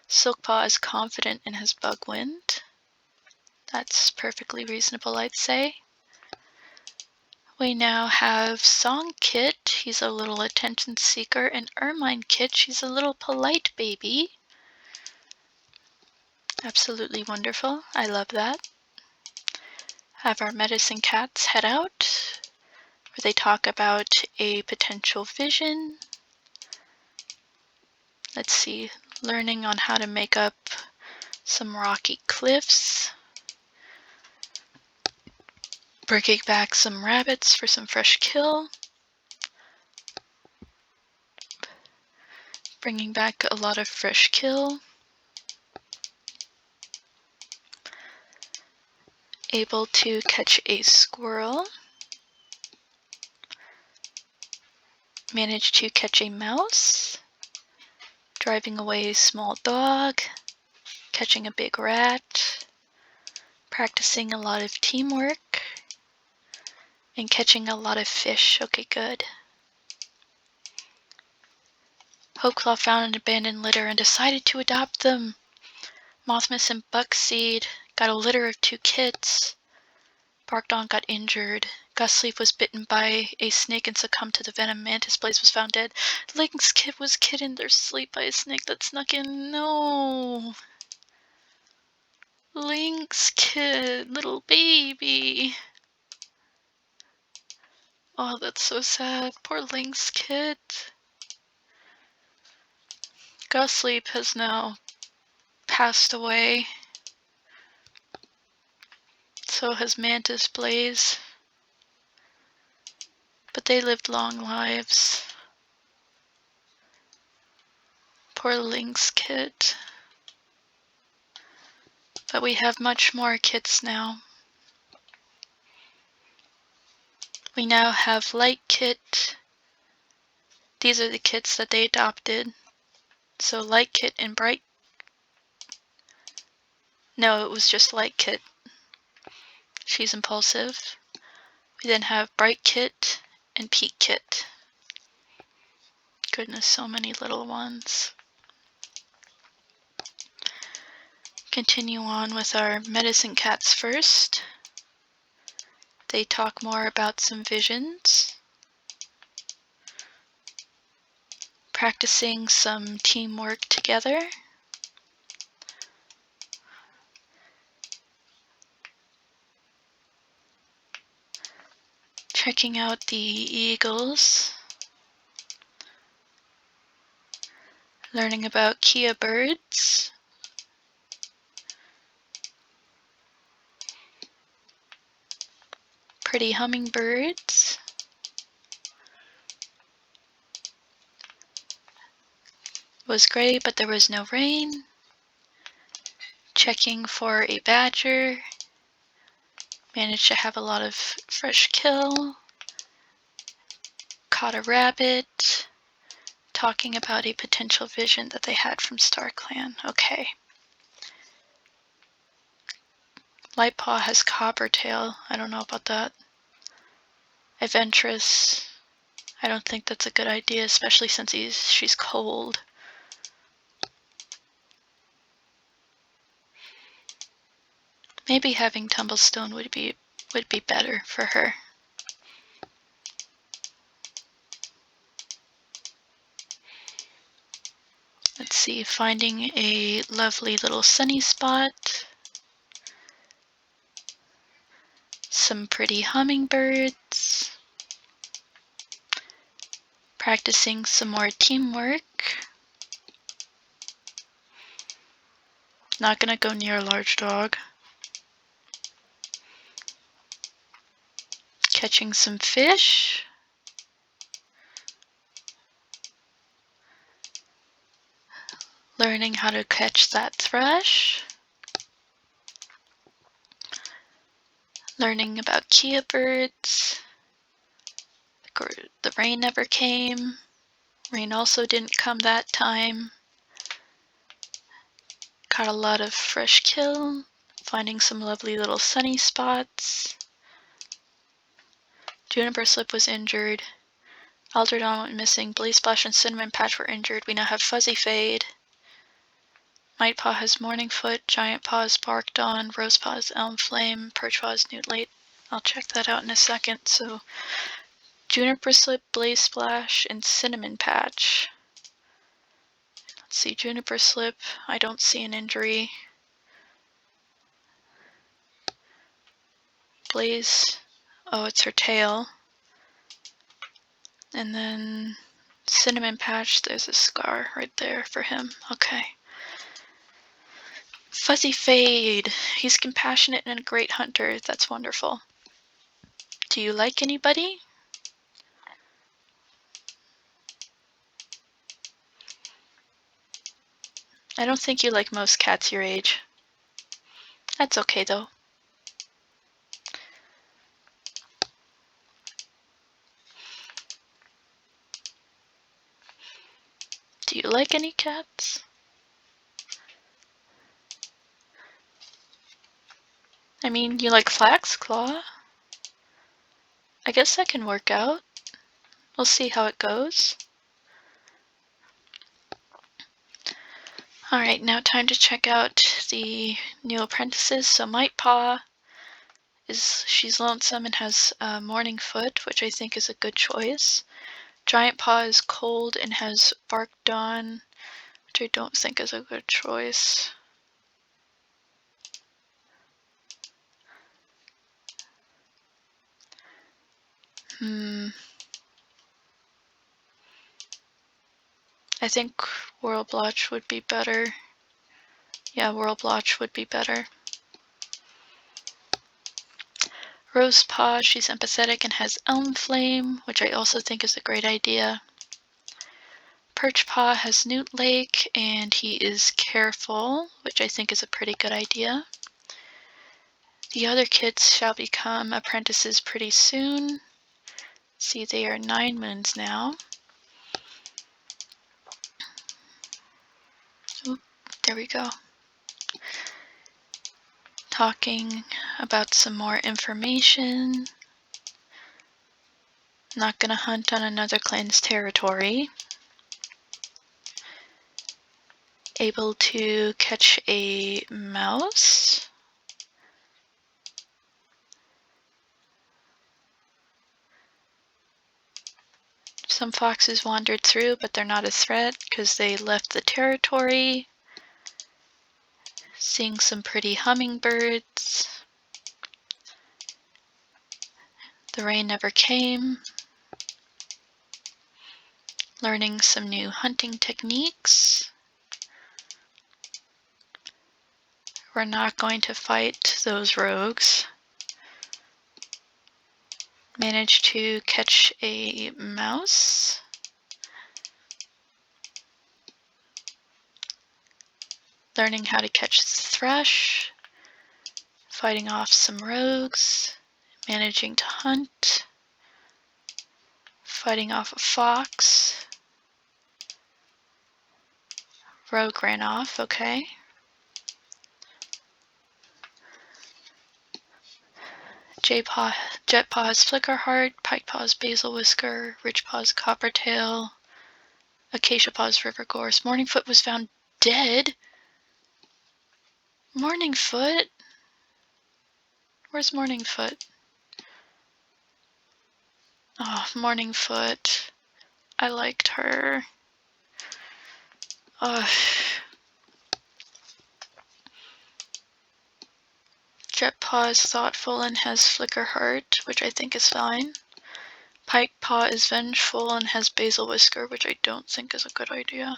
Silkpaw is confident and has Bugwind. That's perfectly reasonable, I'd say. We now have Song Kit, he's a little attention seeker, and Ermine Kit, she's a little polite baby. Absolutely wonderful, I love that. Have our medicine cats head out, where they talk about a potential vision. Let's see, learning on how to make up some rocky cliffs. Bringing back some rabbits for some fresh kill. Bringing back a lot of fresh kill. Able to catch a squirrel. Managed to catch a mouse. Driving away a small dog. Catching a big rat. Practicing a lot of teamwork. And catching a lot of fish. Okay, good. Hopeclaw found an abandoned litter and decided to adopt them. Mothmas and Buckseed got a litter of 2 kits. Barkdawn got injured. Gustleaf was bitten by a snake and succumbed to the venom. Mantisblaze was found dead. Link's kid was killed in their sleep by a snake that snuck in. No. Link's kid, little baby. Oh, that's so sad. Poor Link's kid. Gustleaf has now passed away. So has Mantisblaze. But they lived long lives. Poor Link's kid. But we have much more kits now. We now have Light Kit. These are the kits that they adopted. So Light Kit and Bright No, it was just Light Kit. She's impulsive. We then have Bright Kit and Peak Kit. Goodness, so many little ones. Continue on with our medicine cats first. They talk more about some visions. Practicing some teamwork together. Checking out the eagles. Learning about Kia birds. Pretty hummingbirds. It was gray, but there was no rain. Checking for a badger. Managed to have a lot of fresh kill. Caught a rabbit. Talking about a potential vision that they had from StarClan. Okay. Lightpaw has Coppertail. I don't know about that. Adventurous. I don't think that's a good idea, especially since she's cold. Maybe having Tumblestone would be better for her. Let's see, finding a lovely little sunny spot. Some pretty hummingbirds. Practicing some more teamwork. Not gonna go near a large dog. Catching some fish. Learning how to catch that thrush. Learning about Kia birds. The rain never came. Rain also didn't come that time. Caught a lot of fresh kill. Finding some lovely little sunny spots. Juniperslip was injured. Alderdawn went missing. Baysplash and Cinnamon-Patch were injured. We now have Fuzzy Fade. Mightpaw has Morningfoot. Giantpaw has Barkdawn. Rosepaw has Elmflame. Perchpaw has Newtlake. I'll check that out in a second. So, Juniperslip, Baysplash, and Cinnamon-Patch. Let's see, Juniperslip. I don't see an injury. Blaze. Oh, it's her tail. And then Cinnamon-Patch, there's a scar right there for him. Okay. Fuzzy Fade. He's compassionate and a great hunter. That's wonderful. Do you like anybody? I don't think you like most cats your age. That's okay though. Do you like any cats? I mean, you like Flaxclaw? I guess that can work out. We'll see how it goes. Alright, now time to check out the new apprentices. So Mightpaw, she's lonesome and has Morningfoot, which I think is a good choice. Giantpaw is cold and has Barkdawn, which I don't think is a good choice. I think Wirlblotch would be better. Yeah, Wirlblotch would be better. Rosepaw, she's empathetic and has Elmflame, which I also think is a great idea. Perchpaw has Newtlake, and he is careful, which I think is a pretty good idea. The other kids shall become apprentices pretty soon. See, they are 9 moons now. Oop, there we go. talking about some more information. Not gonna hunt on another clan's territory. Able to catch a mouse. Some foxes wandered through, but they're not a threat because they left the territory. Seeing some pretty hummingbirds. The rain never came. Learning some new hunting techniques. We're not going to fight those rogues. Managed to catch a mouse. Learning how to catch thrush. Fighting off some rogues. Managing to hunt. Fighting off a fox. Rogue ran off, okay. Jetpaw's Flickerheart, Pikepaw's Basilwhisker, Ridgepaw's Coppertail, Acaciapaw's Rivergorse. Morningfoot was found dead. Morningfoot? Where's Morningfoot? Oh, Morningfoot. I liked her. Jetpaw is thoughtful and has Flickerheart, which I think is fine. Pikepaw is vengeful and has Basilwhisker, which I don't think is a good idea.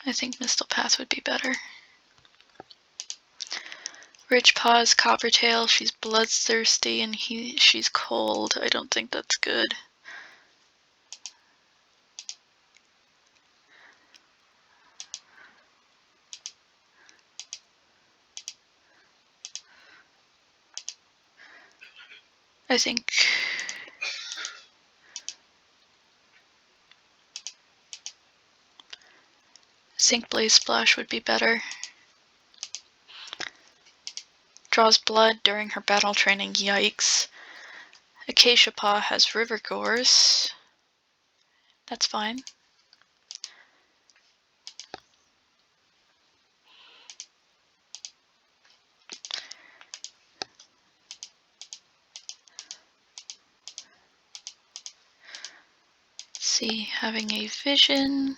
I think Mistlepath would be better. Ridgepaw is Coppertail. She's bloodthirsty and she's cold. I don't think that's good. I think Baysplash would be better. Draws blood during her battle training, yikes. Acaciapaw has Rivergorse. That's fine. Let's see, having a vision.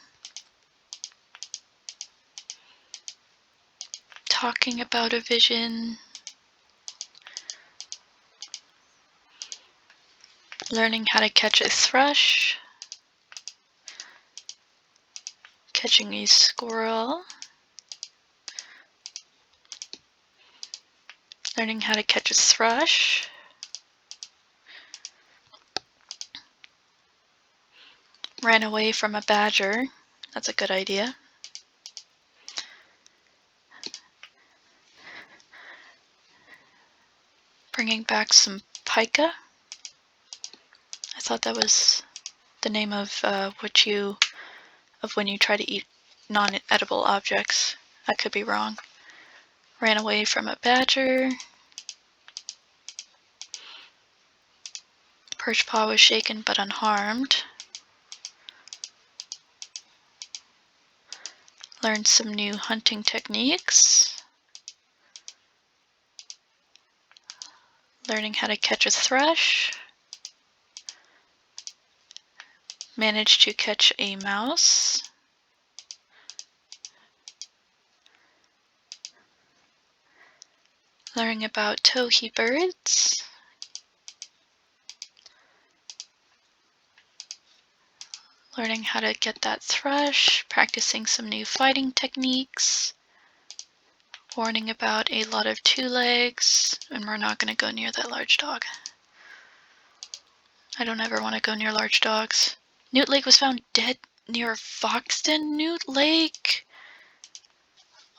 Talking about a vision. Learning how to catch a thrush. Catching a squirrel. Learning how to catch a thrush. Ran away from a badger. That's a good idea. Bringing back some pica. I thought that was the name of when you try to eat non-edible objects. I could be wrong. Ran away from a badger. Perchpaw was shaken but unharmed. Learned some new hunting techniques. Learning how to catch a thrush. Managed to catch a mouse. Learning about towhee birds. Learning how to get that thrush. Practicing some new fighting techniques. Warning about a lot of two legs. And we're not going to go near that large dog. I don't ever want to go near large dogs. Newtlake was found dead near Foxton Newtlake.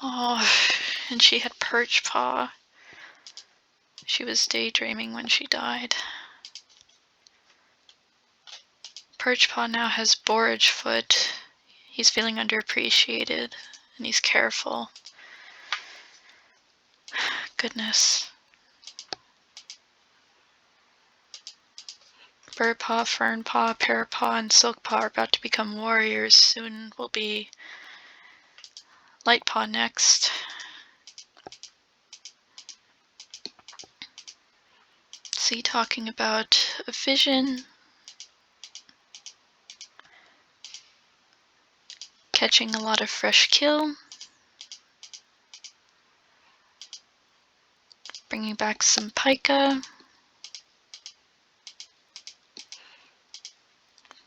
Oh, and she had Perchpaw. She was daydreaming when she died. Perchpaw now has Borage Foot. He's feeling underappreciated, and he's careful. Goodness. Birdpaw, Fernpaw, Pearpaw, and Silkpaw are about to become warriors. Soon will be Lightpaw next. See, talking about a vision. Catching a lot of fresh kill. Bringing back some Pika.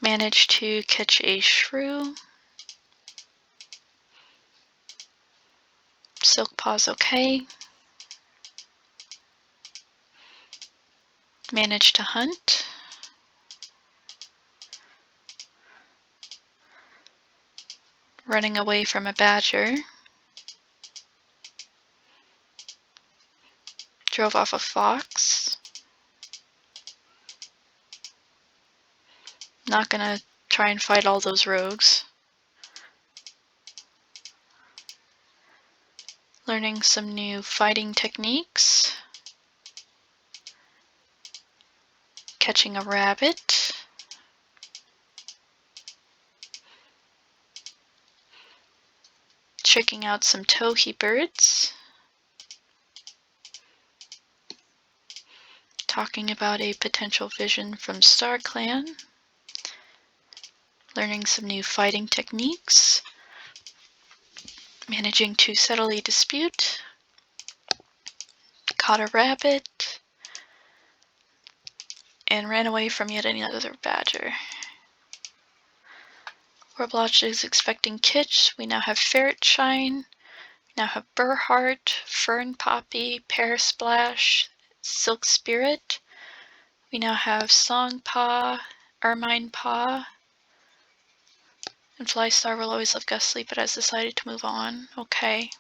Managed to catch a Shrew. Silkpaw's okay. Managed to hunt. Running away from a badger. Drove off a fox. Not gonna try and fight all those rogues. Learning some new fighting techniques. Catching a rabbit. Checking out some towhee birds. Talking about a potential vision from StarClan. Learning some new fighting techniques. Managing to settle a dispute. Caught a rabbit. And ran away from yet another badger. Wirlblotch is expecting Kitsch. We now have Ferretshine. We now have Burheart, Fern Poppy, Perisplash, Silk Spirit. We now have Songpaw, Ermine Paw, and Flystar will always love Gustleaf, but has decided to move on. Okay.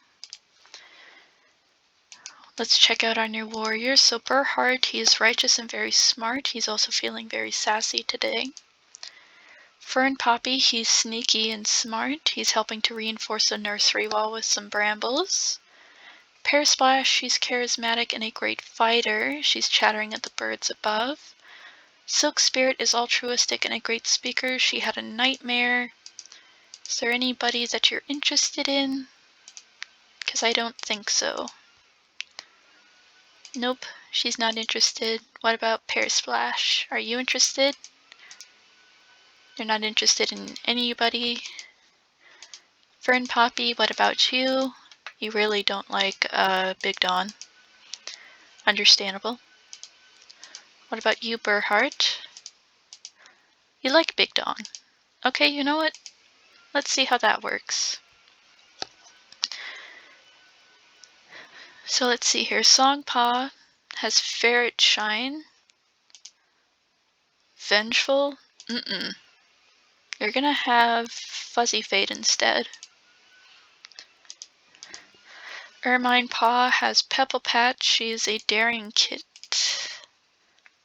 Let's check out our new warriors. So Burheart, he is righteous and very smart. He's also feeling very sassy today. Fern Poppy, he's sneaky and smart. He's helping to reinforce the nursery wall with some brambles. Perisplash, she's charismatic and a great fighter. She's chattering at the birds above. Silk Spirit is altruistic and a great speaker. She had a nightmare. Is there anybody that you're interested in? Because I don't think so. Nope, she's not interested. What about Perisplash? Are you interested? You're not interested in anybody. Fern Poppy, what about you? You really don't like Big Dawn. Understandable. What about you, Burheart? You like Big Dawn. Okay, you know what? Let's see how that works. So let's see here. Songpaw has Ferretshine. Vengeful? You're gonna have Fuzzy Fade instead. Ermine Paw has Pebblepatch. She is a daring kit.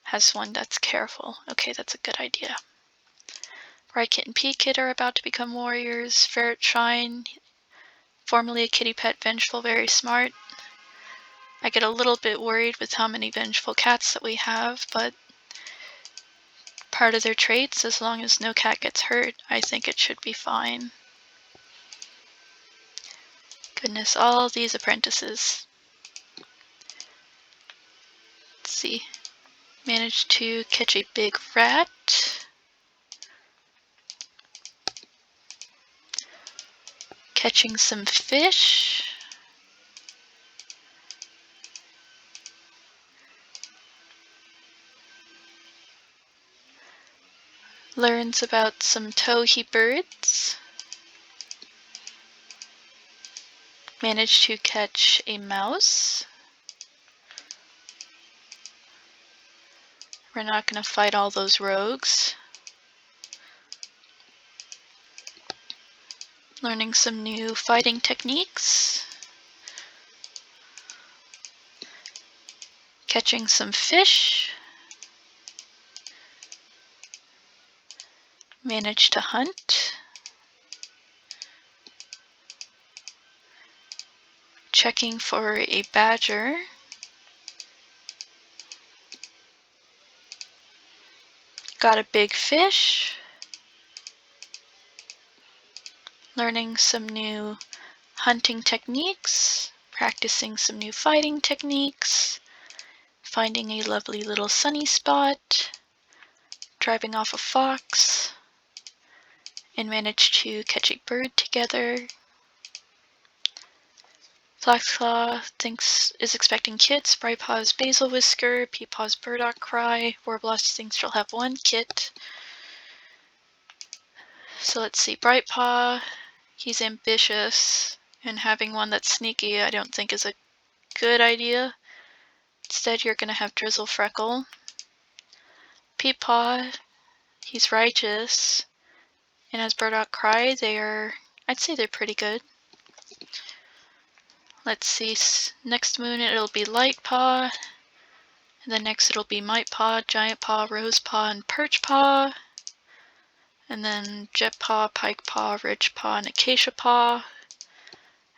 Has one that's careful. Okay, that's a good idea. Bright Kit and Pea Kit are about to become warriors. Ferretshine, formerly a kitty pet, vengeful, very smart. I get a little bit worried with how many vengeful cats that we have, but part of their traits, as long as no cat gets hurt, I think it should be fine. Goodness, all these apprentices. Let's see. Managed to catch a big rat. Catching some fish. Learns about some towhee birds. Managed to catch a mouse. We're not going to fight all those rogues. Learning some new fighting techniques. Catching some fish. Managed to hunt. Checking for a badger. Got a big fish. Learning some new hunting techniques. Practicing some new fighting techniques. Finding a lovely little sunny spot. Driving off a fox. And managed to catch a bird together. Flaxclaw is expecting kits. Brightpaw's Basilwhisker. Peepaw's Burdockcry. Wirlblotch thinks she'll have one kit. So let's see. Brightpaw, he's ambitious, and having one that's sneaky I don't think is a good idea. Instead, you're going to have Drizzlefreckle. Peepaw, he's righteous, and as Burdockcry, I'd say they're pretty good. Let's see, next moon it'll be Lightpaw, and then next it'll be Mightpaw, Giantpaw, Rosepaw, and Perchpaw, and then Jetpaw, Pikepaw, Ridgepaw, and Acaciapaw,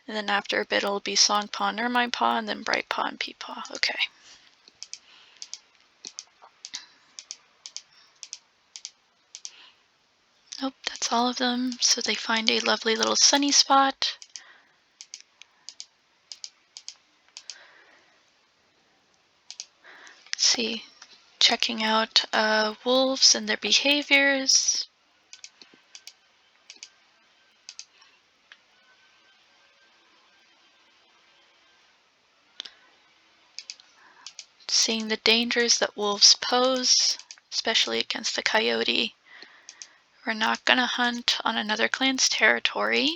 and then after a bit it'll be Songpaw and Erminepaw, and then Brightpaw and Peepaw. Okay. Nope, that's all of them. So they find a lovely little sunny spot. Let's see, checking out wolves and their behaviors. Seeing the dangers that wolves pose, especially against the coyote. We're not going to hunt on another clan's territory.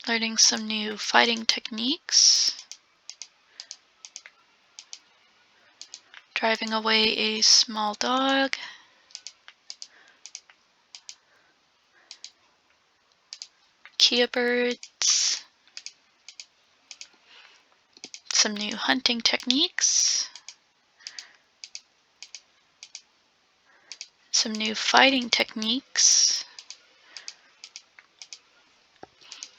Learning some new fighting techniques. Driving away a small dog. Kia birds. Some new hunting techniques. Some new fighting techniques.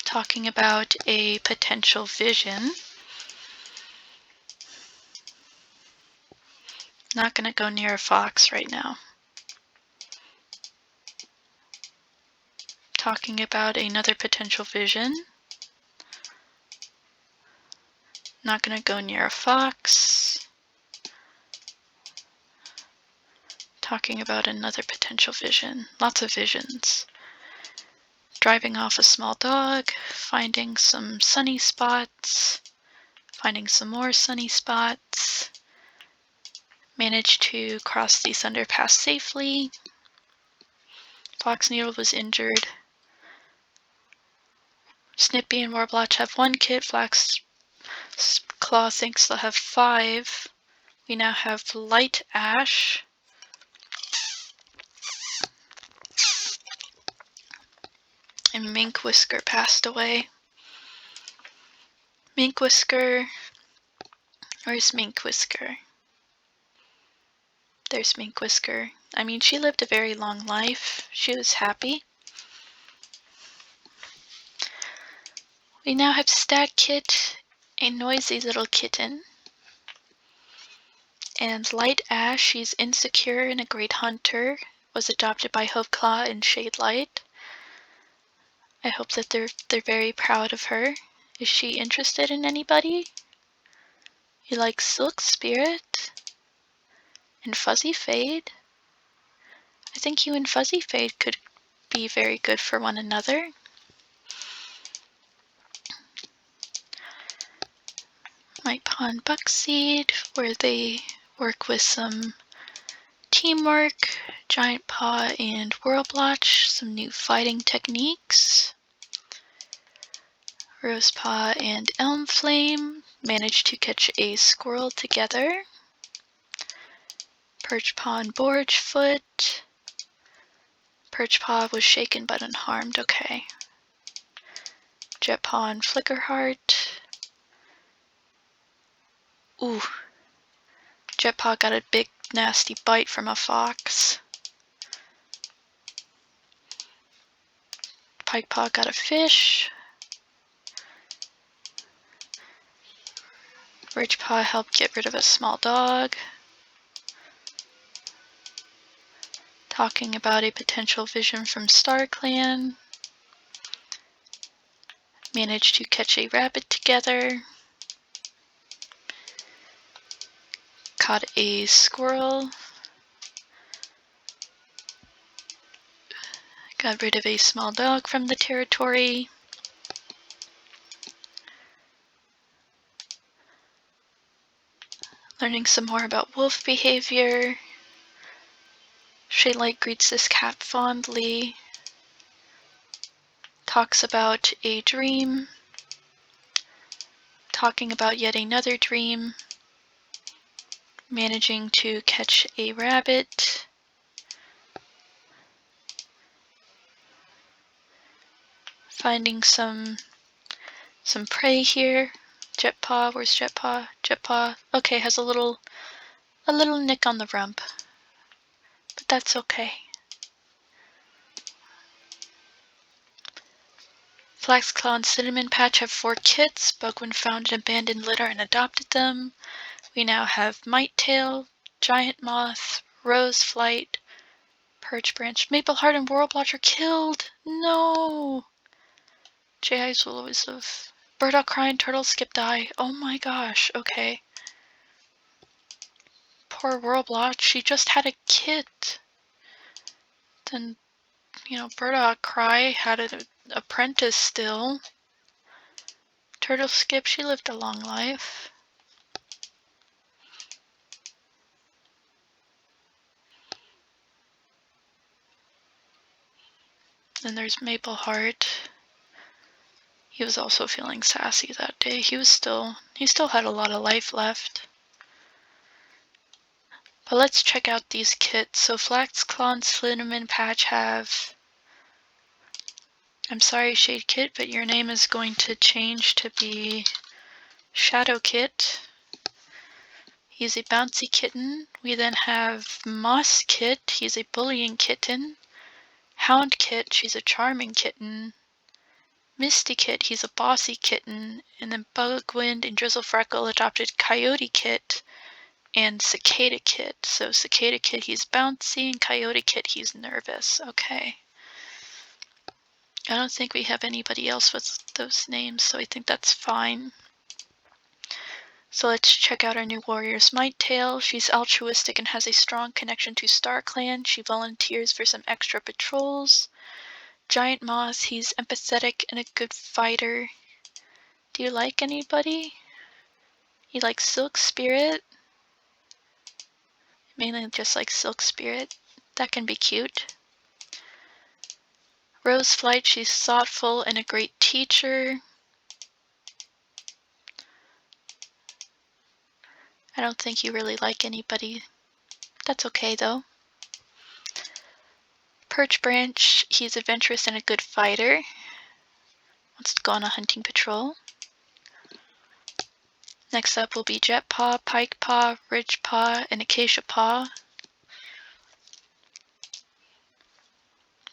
Talking about a potential vision. Not going to go near a fox right now. Talking about another potential vision. Not going to go near a fox. Talking about another potential vision. Lots of visions. Driving off a small dog. Finding some sunny spots. Finding some more sunny spots. Managed to cross the Thunderpass safely. Foxneedle was injured. Snippy and Wirlblotch have one kit. Flaxclaw thinks they'll have 5. We now have Light Ash. And Minkwhisker passed away. Minkwhisker. Where's Minkwhisker? There's Minkwhisker. I mean, she lived a very long life. She was happy. We now have Stagkit, a noisy little kitten. And Light Ash, she's insecure and a great hunter, was adopted by Hoofclaw and Shadelight. I hope that they're very proud of her. Is she interested in anybody? You like Silk Spirit? And Fuzzy Fade? I think you and Fuzzy Fade could be very good for one another. Mightpaw and Buckseed, where they work with some teamwork. Giantpaw and Wirlblotch, some new fighting techniques. Rosepaw and Elmflame managed to catch a squirrel together. Perchpaw and Borgefoot. Perchpaw was shaken but unharmed, okay. Jetpaw and Flickerheart. Ooh. Jetpaw got a big nasty bite from a fox. Pikemoth got a fish. Ridgepaw helped get rid of a small dog. Talking about a potential vision from StarClan. Managed to catch a rabbit together. Caught a squirrel. Got rid of a small dog from the territory. Learning some more about wolf behavior. Shadelight greets this cat fondly. Talks about a dream. Talking about yet another dream. Managing to catch a rabbit. Finding some prey here. Jetpaw, where's Jetpaw? Jetpaw, okay, has a little nick on the rump, but that's okay. Flaxclaw and Cinnamon-Patch have 4 kits. Bugwin found an abandoned litter and adopted them. We now have Mighttail, Giant Moth, Roseflight, Perchbranch, Mapleheart, and Wirlblotch are killed. No! Jayeyes will always live. Burdockcry and Turtleskip die. Oh my gosh, okay. Poor Wirlblotch, she just had a kit. Then, you know, Burdockcry had an apprentice still. Turtleskip, she lived a long life. Then there's Mapleheart. He was also feeling sassy that day. He still had a lot of life left. But let's check out these kits. So Flaxclaw and Cinnamon-Patch have... I'm sorry, Shade Kit, but your name is going to change to be Shadow Kit. He's a bouncy kitten. We then have Moss Kit. He's a bullying kitten. Hound Kit. She's a charming kitten. Misty Kit. He's a bossy kitten. And then Bugwind and Drizzlefreckle adopted Coyote Kit and Cicada Kit. So Cicada Kit, he's bouncy, and Coyote Kit, he's nervous. Okay. I don't think we have anybody else with those names, so I think that's fine. So let's check out our new warriors. Mighttail, she's altruistic and has a strong connection to StarClan. She volunteers for some extra patrols. Giant Moth, he's empathetic and a good fighter. Do you like anybody? You like Silk Spirit? Mainly just like Silk Spirit. That can be cute. Roseflight, she's thoughtful and a great teacher. I don't think you really like anybody. That's okay though. Perchbranch, he's adventurous and a good fighter. Wants to go on a hunting patrol. Next up will be Jetpaw, Pikepaw, Ridgepaw, and Acacia Paw.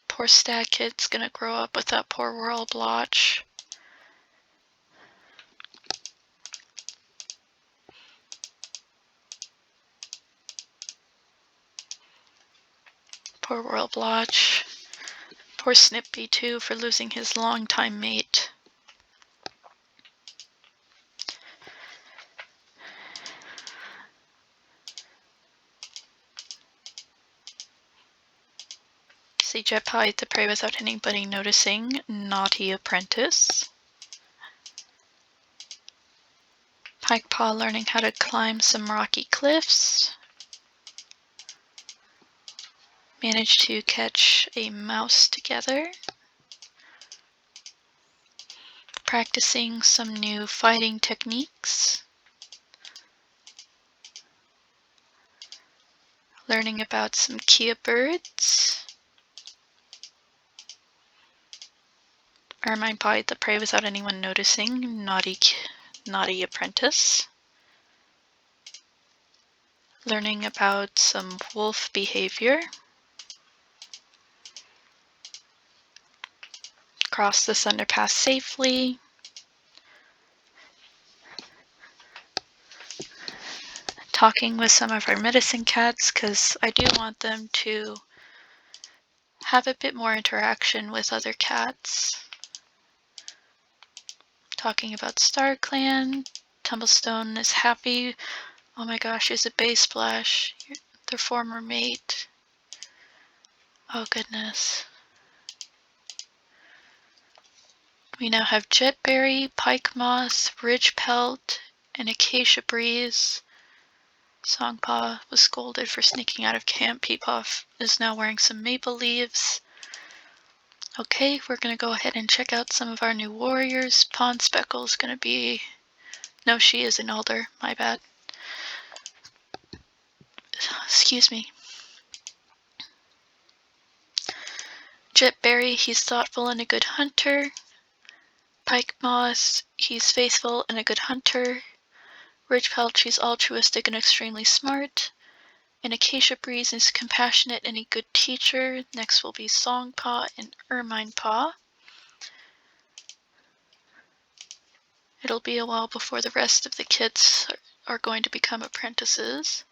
Poor Stag Kid's gonna grow up with that poor Wirlblotch. Poor Wirlblotch. Poor Snippy too for losing his longtime mate. See Jetpaw eat the prey without anybody noticing. Naughty apprentice. Pikepaw learning how to climb some rocky cliffs. Managed to catch a mouse together. Practicing some new fighting techniques. Learning about some Kia birds. Ermine Paw ate the prey without anyone noticing. Naughty apprentice. Learning about some wolf behavior. across this underpass safely. Talking with some of our medicine cats because I do want them to have a bit more interaction with other cats. Talking about StarClan. Tumblestone is happy. Oh my gosh, is it Baysplash? Their former mate. Oh goodness. We now have Jetberry, Pikemoth, Ridgepelt, and Quietbreeze. Songpaw was scolded for sneaking out of camp. Peepuff is now wearing some maple leaves. Okay, we're going to go ahead and check out some of our new warriors. Pondspeckle is going to be... No, she is an Alder. My bad. Excuse me. Jetberry, he's thoughtful and a good hunter. Pikemoth, he's faithful and a good hunter. Ridgepelt, she's altruistic and extremely smart. And Quietbreeze is compassionate and a good teacher. Next will be Songpaw and Erminepaw. It'll be a while before the rest of the kids are going to become apprentices.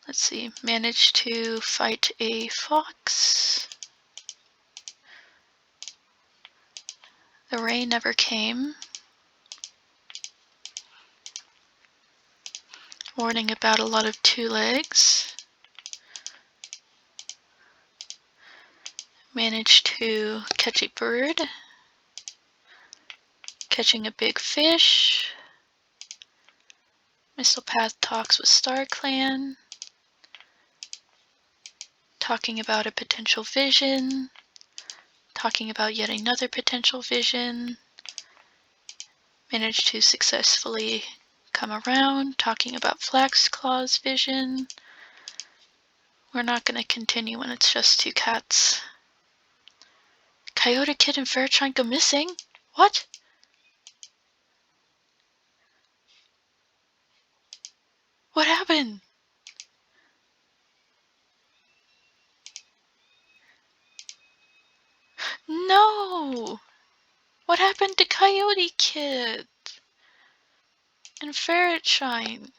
Let's see, managed to fight a fox. The rain never came. Warning about a lot of two legs. Managed to catch a bird. Catching a big fish. Mistlepath talks with StarClan. Talking about a potential vision. Talking about yet another potential vision. Managed to successfully come around. Talking about Flaxclaw's vision. We're not going to continue when it's just two cats. Coyote Kid and Ferretshine go missing? What? What happened? No! What happened to Coyote Kid and Ferretshine?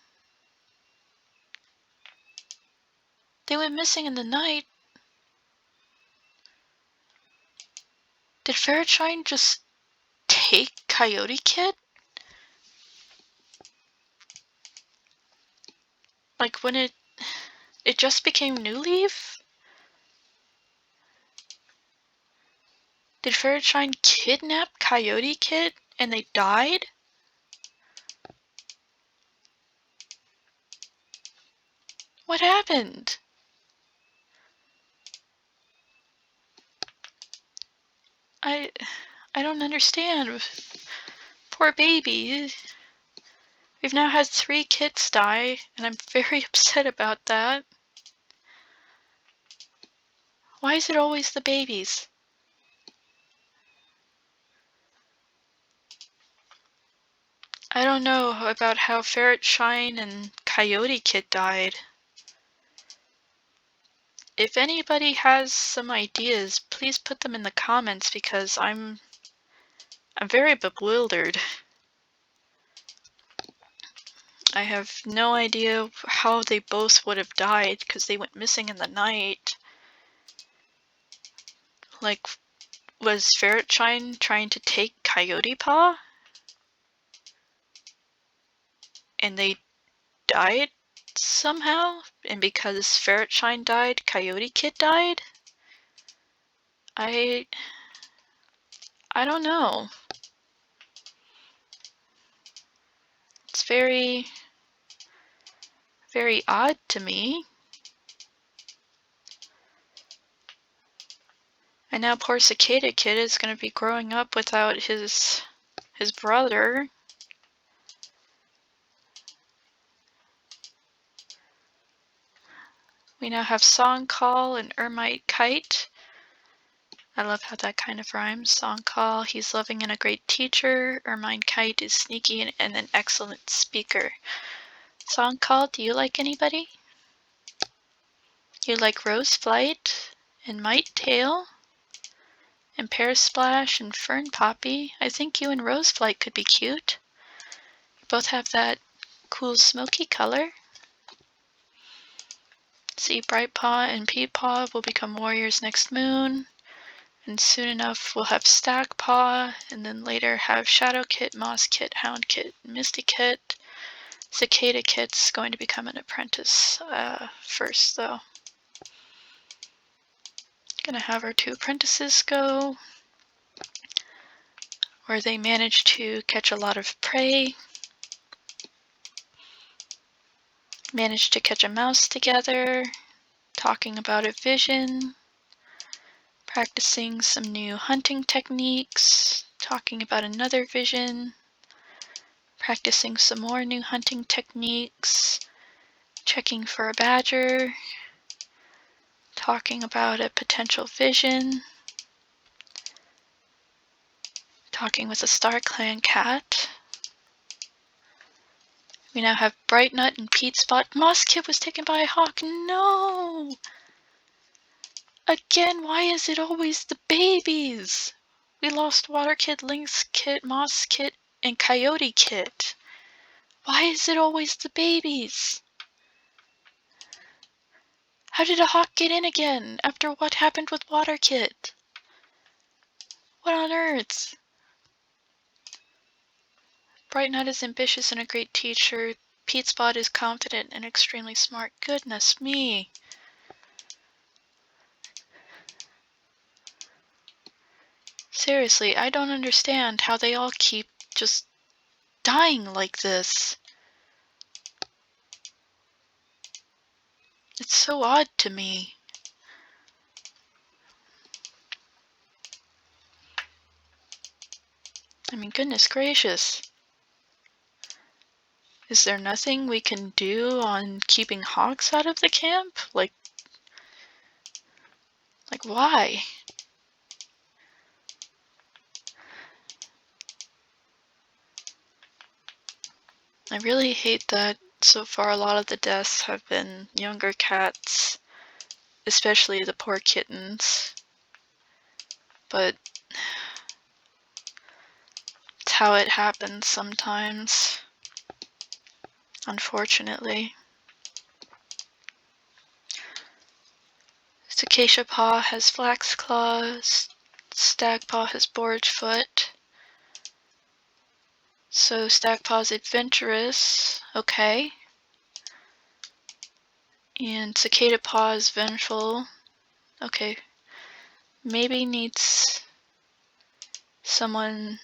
They went missing in the night. Did Ferretshine just take Coyote Kid? Like when it just became Newleaf? Did Ferretshine kidnap Coyote Kid and they died? What happened? I don't understand. Poor baby. We've now had 3 kids die, and I'm very upset about that. Why is it always the babies? I don't know about how Ferretshine and Coyote Kid died. If anybody has some ideas, please put them in the comments because I'm very bewildered. I have no idea how they both would have died because they went missing in the night. Like, was Ferretshine trying to take Coyote Paw? And they died somehow? And because Ferretshine died, Coyote Kid died? I don't know. It's very, very odd to me. And now poor Cicada Kid is going to be growing up without his brother. We now have Song Call and Ermite Kite. I love how that kind of rhymes. Song Call, he's loving and a great teacher. Ermine Kite is sneaky and an excellent speaker. Song Call, do you like anybody? You like Rose Flight and Might Tail and Perisplash and Fern Poppy. I think you and Rose Flight could be cute. You both have that cool smoky color. See, Bright Paw and Peat Paw will become warriors next moon. And soon enough we'll have Stack Paw, and then later have Shadow Kit, Moss Kit, Hound Kit, Misty Kit. Cicada Kit's going to become an apprentice first, though. Gonna have our 2 apprentices go, where they manage to catch a lot of prey. Managed to catch a mouse together, talking about a vision. Practicing some new hunting techniques, talking about another vision, practicing some more new hunting techniques, checking for a badger, talking about a potential vision, talking with a Star Clan cat. We now have Bright Nut and Pete Spot. Moss Kit was taken by a hawk. No! Again, why is it always the babies? We lost Water Kit, Lynx Kit, Moss Kit, and Coyote Kit. Why is it always the babies? How did a hawk get in again after what happened with Water Kit? What on earth? Bright Nut is ambitious and a great teacher. Pete Spot is confident and extremely smart. Goodness me. Seriously, I don't understand how they all keep just dying like this. It's so odd to me. I mean, goodness gracious. Is there nothing we can do on keeping hawks out of the camp? Like why? I really hate that so far a lot of the deaths have been younger cats, especially the poor kittens. But it's how it happens sometimes, unfortunately. Acacia Paw has Flaxclaw, Stagpaw has Borgefoot. So Stagpaw's adventurous, okay. And Cicada Paw is vengeful, okay. Maybe needs someone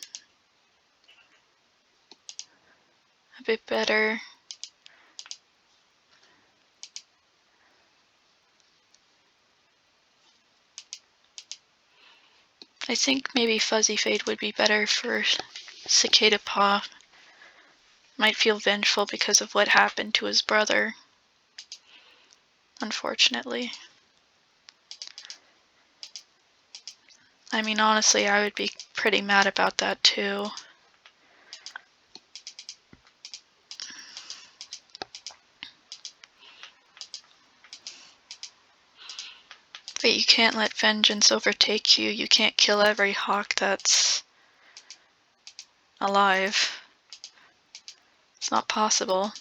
a bit better. I think maybe Fuzzy Fade would be better for Cicada Paw. Might feel vengeful because of what happened to his brother, unfortunately. I mean, honestly, I would be pretty mad about that too. But you can't let vengeance overtake you. You can't kill every hawk that's alive. It's not possible.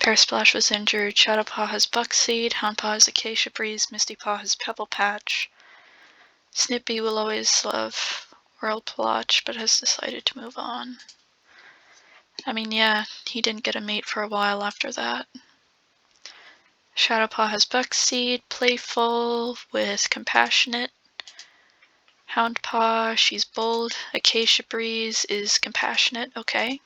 Perisplash was injured. Shadowpaw has Buckseed. Houndpaw has Acacia Breeze. Mistypaw has Pebblepatch. Snippy will always love Wirlblotch, but has decided to move on. I mean, yeah, he didn't get a mate for a while after that. Shadowpaw has Buckseed, Playful with Compassionate. Houndpaw, she's bold. Acacia Breeze is compassionate, okay.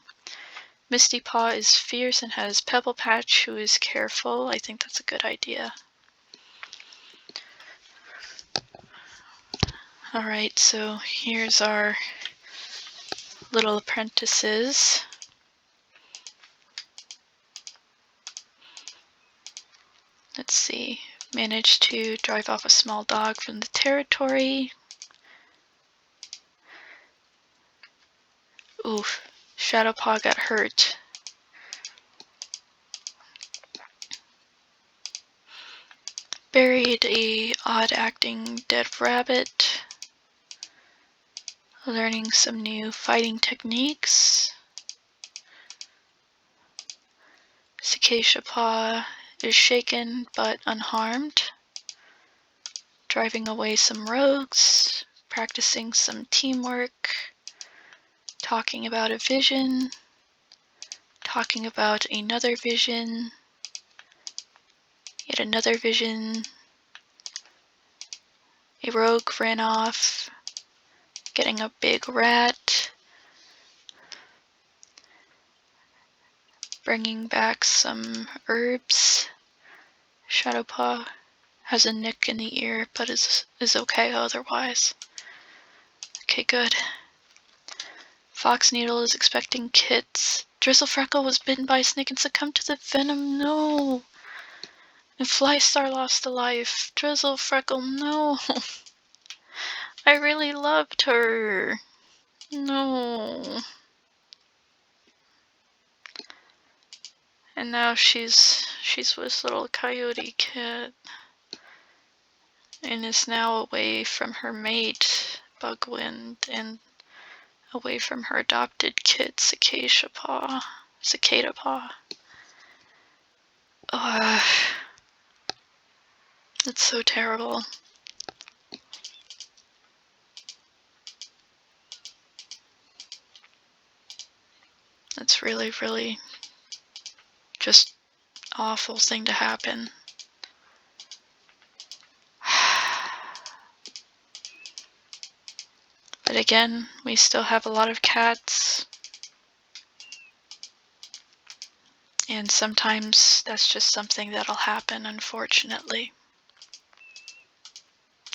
Mistypaw is fierce and has Pebblepatch, who is careful. I think that's a good idea. Alright, so here's our little apprentices. let's see. Managed to drive off a small dog from the territory. Oof. Shadowpaw got hurt. Buried a odd-acting dead rabbit. Learning some new fighting techniques. Cicadaleg is shaken but unharmed. Driving away some rogues. Practicing some teamwork. Talking about a vision. Talking about another vision. Yet another vision. A rogue ran off. Getting a big rat. Bringing back some herbs. Shadowpaw has a nick in the ear, but is okay otherwise. Okay, good. Foxneedle is expecting kits. Drizzlefreckle was bitten by a snake and succumbed to the venom. No. And Flystar lost a life. Drizzlefreckle, no. I really loved her. No. And now she's with little coyote kit. And is now away from her mate, Bugwind, and away from her adopted kid, Cicadapaw. That's so terrible. That's really, really just awful thing to happen. But again, we still have a lot of cats. And sometimes that's just something that'll happen, unfortunately.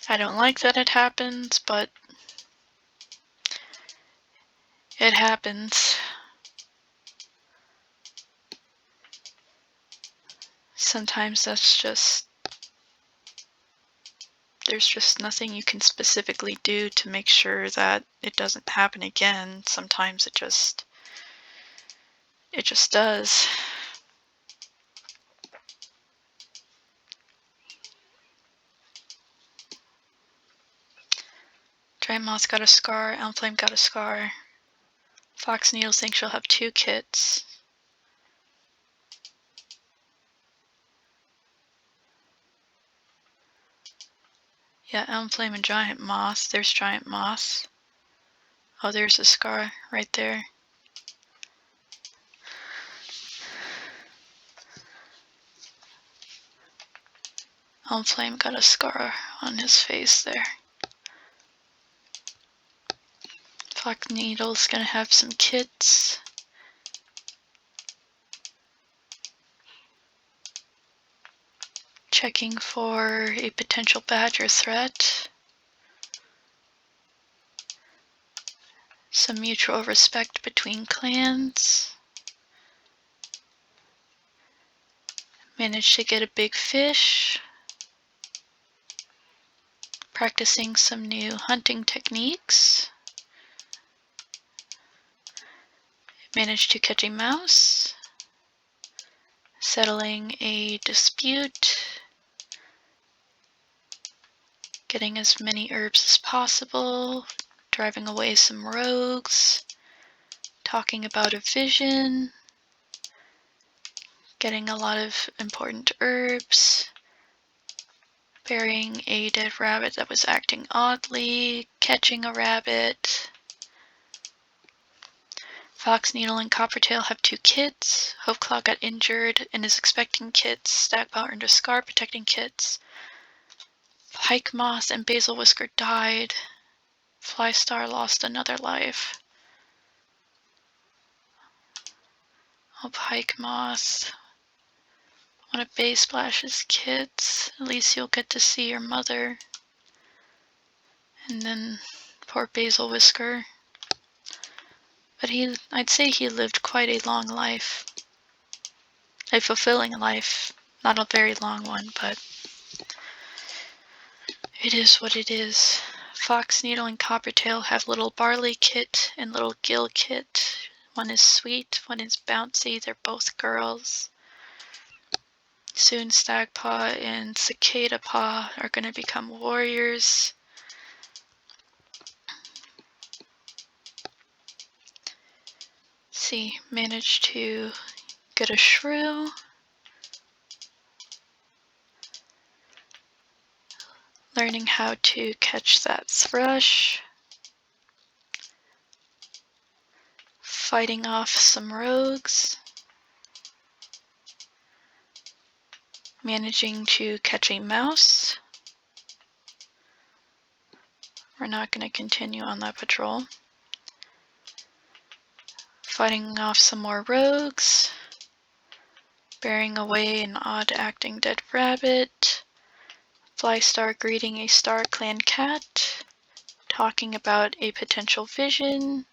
I don't like that it happens, but it happens. Sometimes that's just, there's just nothing you can specifically do to make sure that it doesn't happen again. Sometimes it just does. Giant Moth got a scar, Elmflame got a scar. Foxneedle thinks she'll have 2 kits. Yeah, Elmflame and Giant Moth. There's Giant Moth. Oh, there's a scar right there. Elmflame got a scar on his face there. Foxneedle's gonna have some kits. Checking for a potential badger threat. Some mutual respect between clans. Managed to get a big fish. Practicing some new hunting techniques. Managed to catch a mouse. Settling a dispute. Getting as many herbs as possible. Driving away some rogues. Talking about a vision. Getting a lot of important herbs. Burying a dead rabbit that was acting oddly. Catching a rabbit. Foxneedle and Coppertail have 2 kits. Hopeclaw got injured and is expecting kits. Stagpaw earned a scar protecting kits. Pikemoth and Basilwhisker died. Flystar lost another life. Oh, Pikemoth. One of Baysplash's kids. At least you'll get to see your mother. And then poor Basilwhisker. But I'd say he lived quite a long life. A fulfilling life, Not a very long one, but it is what it is. Foxneedle and Coppertail have little Barley Kit and little Gill Kit. One is sweet, one is bouncy. They're both girls. Soon Stagpaw and Cicadapaw are going to become warriors. See, managed to get a shrew. Learning how to catch that thrush. Fighting off some rogues. Managing to catch a mouse. We're not going to continue on that patrol. Fighting off some more rogues. Bearing away an odd-acting dead rabbit. Flystar greeting a Star Clan cat. Talking about a potential vision.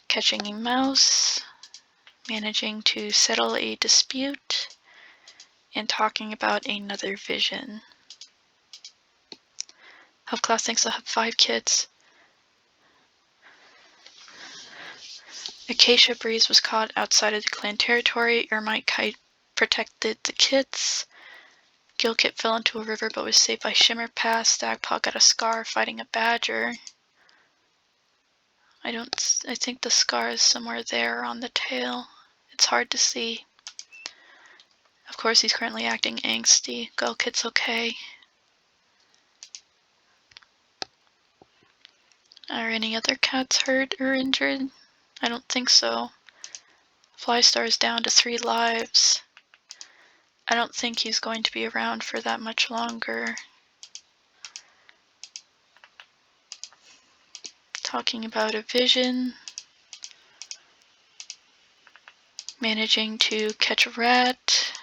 Catching a mouse. Managing to settle a dispute. And talking about another vision. Hubclaw thinks I'll have 5 kids. Acacia Breeze was caught outside of the clan territory. Ermite Kite protected the kits. Gilkit fell into a river but was saved by Shimmerpath. Stagpaw got a scar fighting a badger. I think the scar is somewhere there on the tail. It's hard to see. Of course he's currently acting angsty. Gilkit's okay. Are any other cats hurt or injured? I don't think so. Flystar is down to 3 lives. I don't think he's going to be around for that much longer. Talking about a vision. Managing to catch a rat.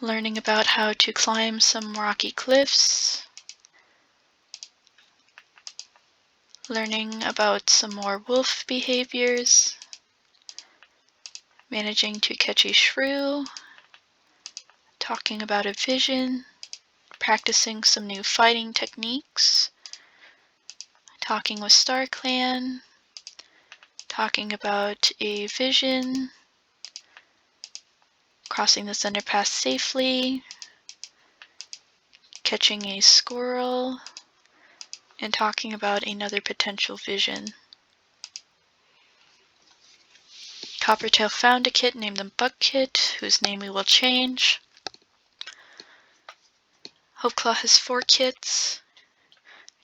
Learning about how to climb some rocky cliffs. Learning about some more wolf behaviors. Managing to catch a shrew. Talking about a vision. Practicing some new fighting techniques. Talking with Star Clan. Talking about a vision. Crossing the Thunderpath safely. Catching a squirrel. And talking about another potential vision. Coppertail found a kit, named them Buckkit, whose name we will change. Hopeclaw has 4 kits.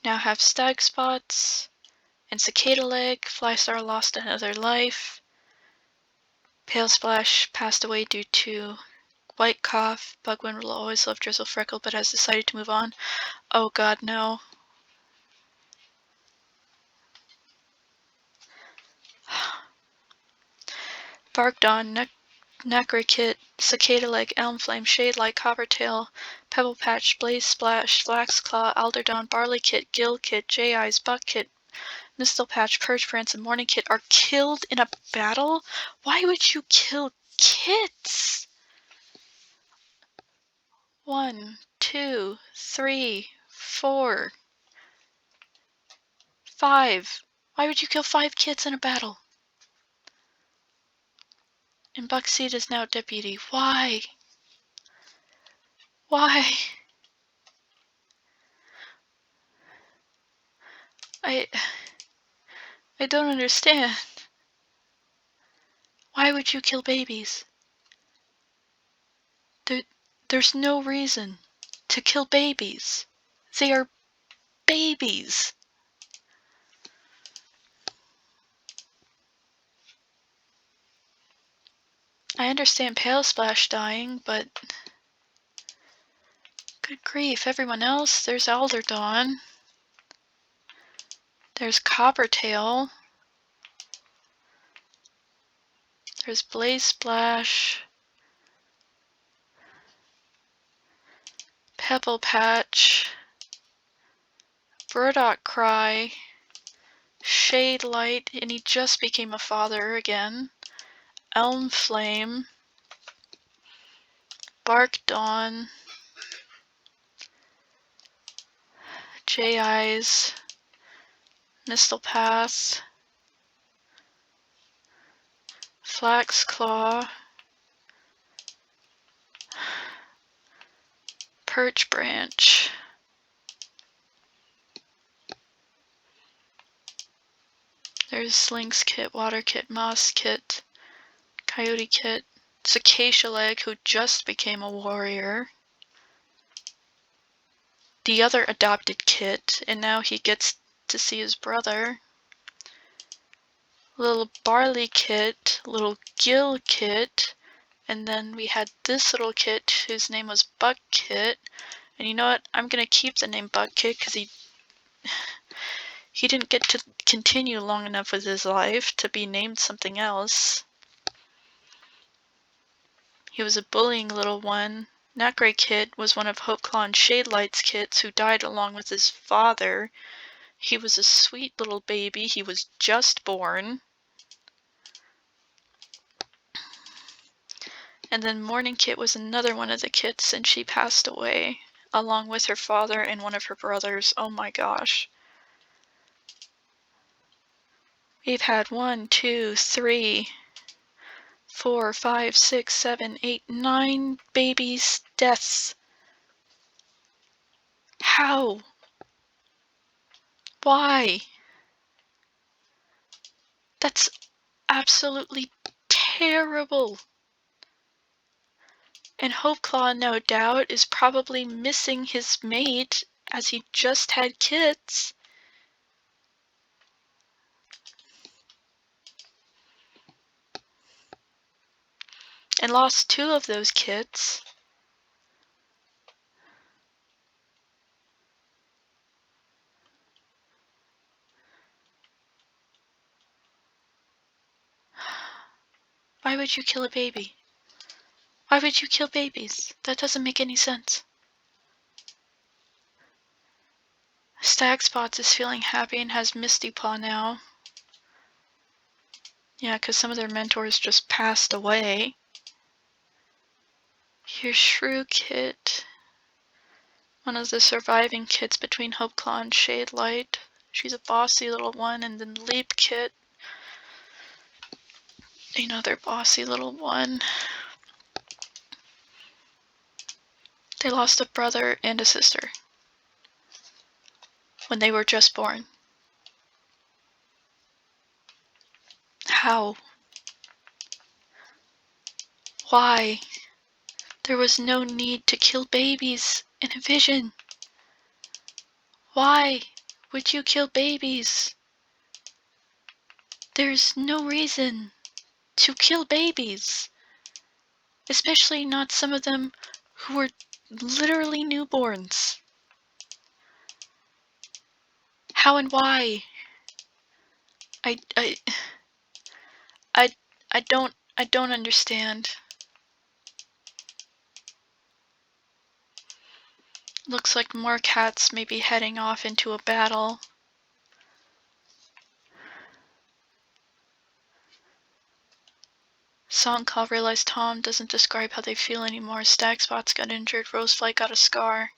Now have Stag Spots and Cicadaleg. Flystar lost another life. Palesplash passed away due to white cough. Bugwin will always love Drizzlefreckle but has decided to move on. Oh god, no. Barkdawn, Necrokit, Cicadaleg, Elmflame, Shadelight, Coppertail, Pebblepatch, Baysplash, Flaxclaw, Alderdawn, Barleykit, Gillkit, Jayeyes, Buckkit, Mistlepath, Perchbranch, and Morningfoot are killed in a battle? Why would you kill kits? 1, 2, 3, 4, 5. Why would you kill 5 kits in a battle? And Buckseed is now deputy. Why? Why? I don't understand. Why would you kill babies? There's no reason to kill babies. They are babies. I understand Palesplash dying, but good grief, everyone else. There's Alderdawn. There's Coppertail. There's Baysplash. Pebblepatch. Burdockcry. Shadelight, and he just became a father again. Elmflame, Barkdawn, Jayeyes, Mistlepath, Flaxclaw, Perchbranch, there's Lynx Kit, Water Kit, Moss Kit, Coyote Kit, Cicadaleg, who just became a warrior, the other adopted Kit, and now he gets to see his brother, little Barley Kit, little Gill Kit, and then we had this little kit whose name was Bug Kit. And you know what? I'm gonna keep the name Bug Kit because he didn't get to continue long enough with his life to be named something else. He was a bullying little one. Nacre Kit was one of Hopeclaw and Shadelight's kits who died along with his father. He was a sweet little baby. He was just born. And then Morning Kit was another one of the kits, and she passed away, along with her father and one of her brothers. Oh my gosh. We've had 1, 2, 3, 4, 5, 6, 7, 8, 9 babies' deaths. How? Why? That's absolutely terrible. And Hopeclaw, no doubt, is probably missing his mate as he just had kids. And lost 2 of those kits. Why would you kill a baby? Why would you kill babies? That doesn't make any sense. Stagspots is feeling happy and has Mistypaw now. Yeah, because some of their mentors just passed away. Here's Shrew Kit. One of the surviving kits between Hopeclaw and Shadelight. She's a bossy little one. And then Leap Kit. Another bossy little one. They lost a brother and a sister when they were just born. How? Why? There was no need to kill babies in a vision. Why would you kill babies? There's no reason to kill babies. Especially not some of them who were literally newborns. How and why? I don't understand. Looks like more cats may be heading off into a battle. Songcall realized Tom doesn't describe how they feel anymore. Stagspots got injured, Roseflight got a scar.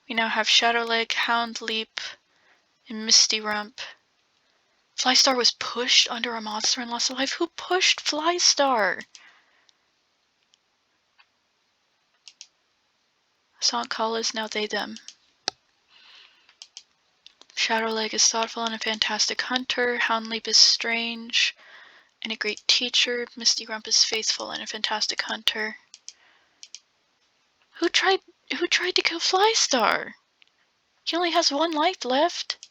We now have Shadowleg, Houndleap, and Misty Rump. Flystar was pushed under a monster and lost a life. Who pushed Flystar? Songcall is now they, them. Shadowleg is thoughtful and a fantastic hunter. Houndleap is strange and a great teacher. Misty Rump is faithful and a fantastic hunter. Who tried to kill Flystar? He only has 1 life left.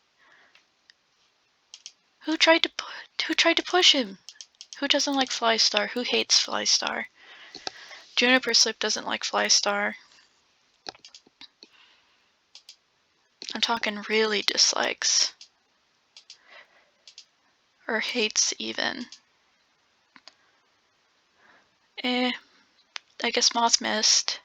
Who tried to push him? Who doesn't like Flystar? Who hates Flystar? Juniperslip doesn't like Flystar. I'm talking really dislikes. Or hates even. I guess Moth missed.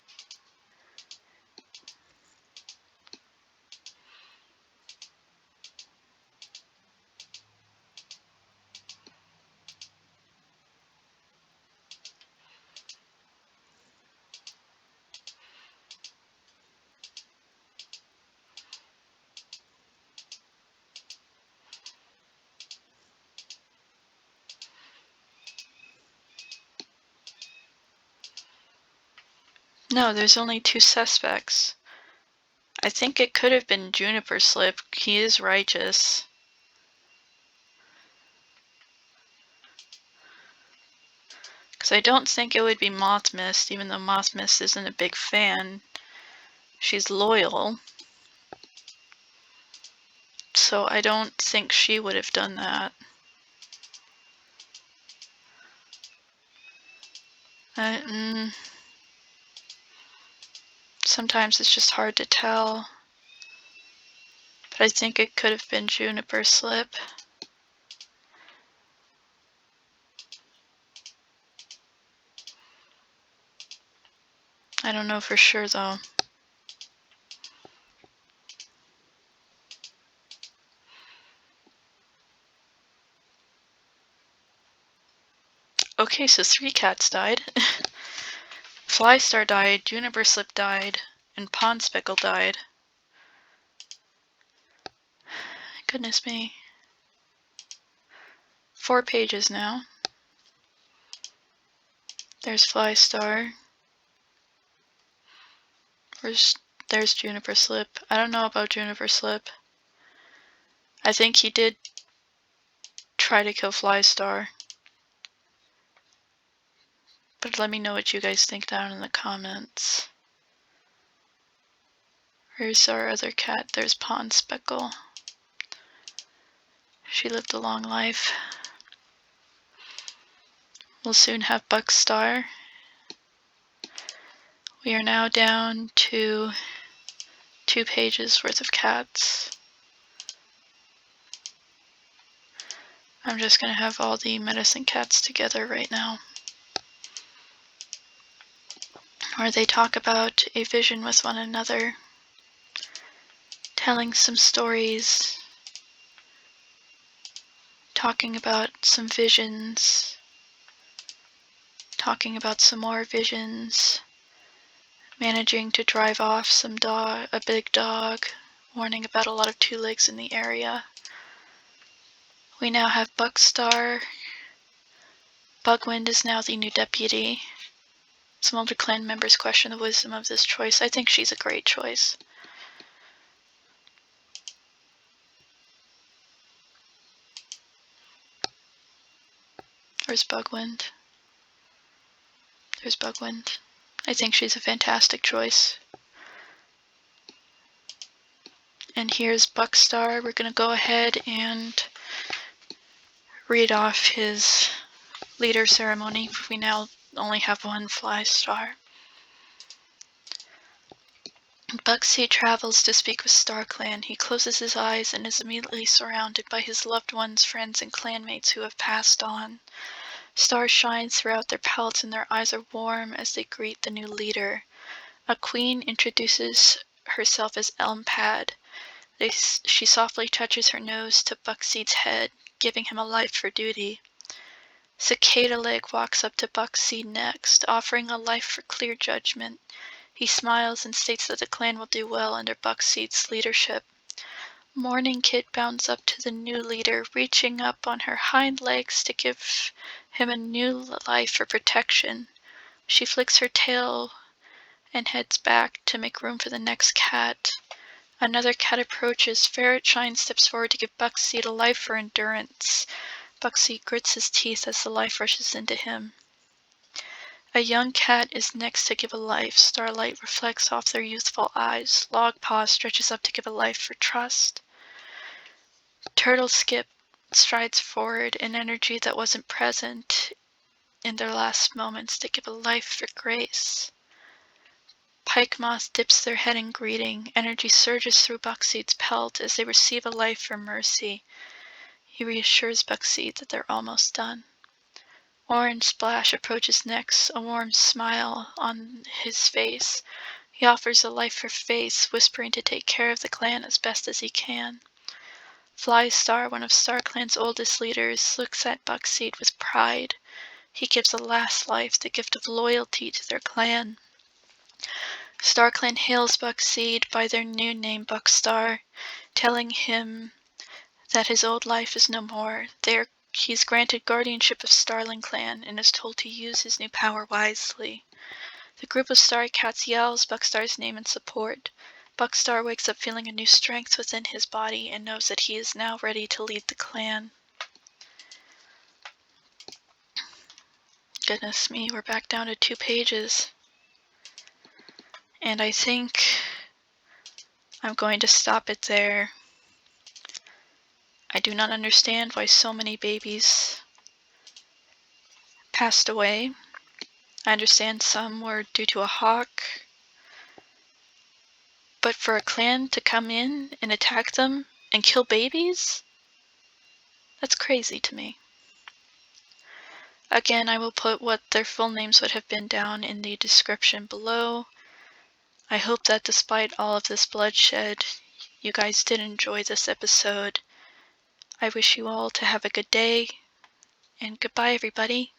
No, there's only 2 suspects. I think it could have been Juniperslip. He is righteous. Because I don't think it would be Mothmist, even though Mothmist isn't a big fan. She's loyal. So I don't think she would have done that. Sometimes it's just hard to tell. But I think it could have been Juniperslip. I don't know for sure though. Okay, so 3 cats died. Flystar died, Juniperslip died, and Pondspeckle died. Goodness me. 4 pages now. There's Flystar. There's Juniperslip. I don't know about Juniperslip. I think he did try to kill Flystar. But let me know what you guys think down in the comments. Where's our other cat? There's Pondspeckle. She lived a long life. We'll soon have Buckstar. We are now down to 2 pages worth of cats. I'm just going to have all the medicine cats together right now, where they talk about a vision with one another, telling some stories, talking about some visions, talking about some more visions, managing to drive off a big dog, warning about a lot of 2-legs in the area. We now have Buckstar. Bugwind is now the new deputy. Some older clan members question the wisdom of this choice. I think she's a great choice. Where's Bugwind? There's Bugwind. I think she's a fantastic choice. And here's Buckstar. We're going to go ahead and read off his leader ceremony. We now only have 1 Flystar. Buckseed travels to speak with StarClan. He closes his eyes and is immediately surrounded by his loved ones, friends, and clanmates who have passed on. Stars shine throughout their pelts and their eyes are warm as they greet the new leader. A queen introduces herself as Elmpad. She softly touches her nose to Buckseed's head, giving him a life for duty. Cicadaleg walks up to Buckseed next, offering a life for clear judgment. He smiles and states that the clan will do well under Buckseed's leadership. Morningfoot bounds up to the new leader, reaching up on her hind legs to give him a new life for protection. She flicks her tail and heads back to make room for the next cat. Another cat approaches. Ferretshine steps forward to give Buckseed a life for endurance. Buckseed grits his teeth as the life rushes into him. A young cat is next to give a life. Starlight reflects off their youthful eyes. Logpaw stretches up to give a life for trust. Turtleskip strides forward, an energy that wasn't present in their last moments, to give a life for grace. Pikemoth dips their head in greeting. Energy surges through Buckseed's pelt as they receive a life for mercy. He reassures Buckseed that they're almost done. Orange Splash approaches next, a warm smile on his face. He offers a life for Face, whispering to take care of the clan as best as he can. Flystar, one of StarClan's oldest leaders, looks at Buckseed with pride. He gives a last life, the gift of loyalty to their clan. StarClan hails Buckseed by their new name Buckstar, telling him that his old life is no more. He is granted guardianship of Starlingclan and is told to use his new power wisely. The group of starry cats yells Buckstar's name in support. Buckstar wakes up feeling a new strength within his body and knows that he is now ready to lead the clan. Goodness me, we're back down to 2 pages. And I think I'm going to stop it there. I do not understand why so many babies passed away. I understand some were due to a hawk, but for a clan to come in and attack them and kill babies? That's crazy to me. Again, I will put what their full names would have been down in the description below. I hope that despite all of this bloodshed, you guys did enjoy this episode. I wish you all to have a good day, and goodbye everybody.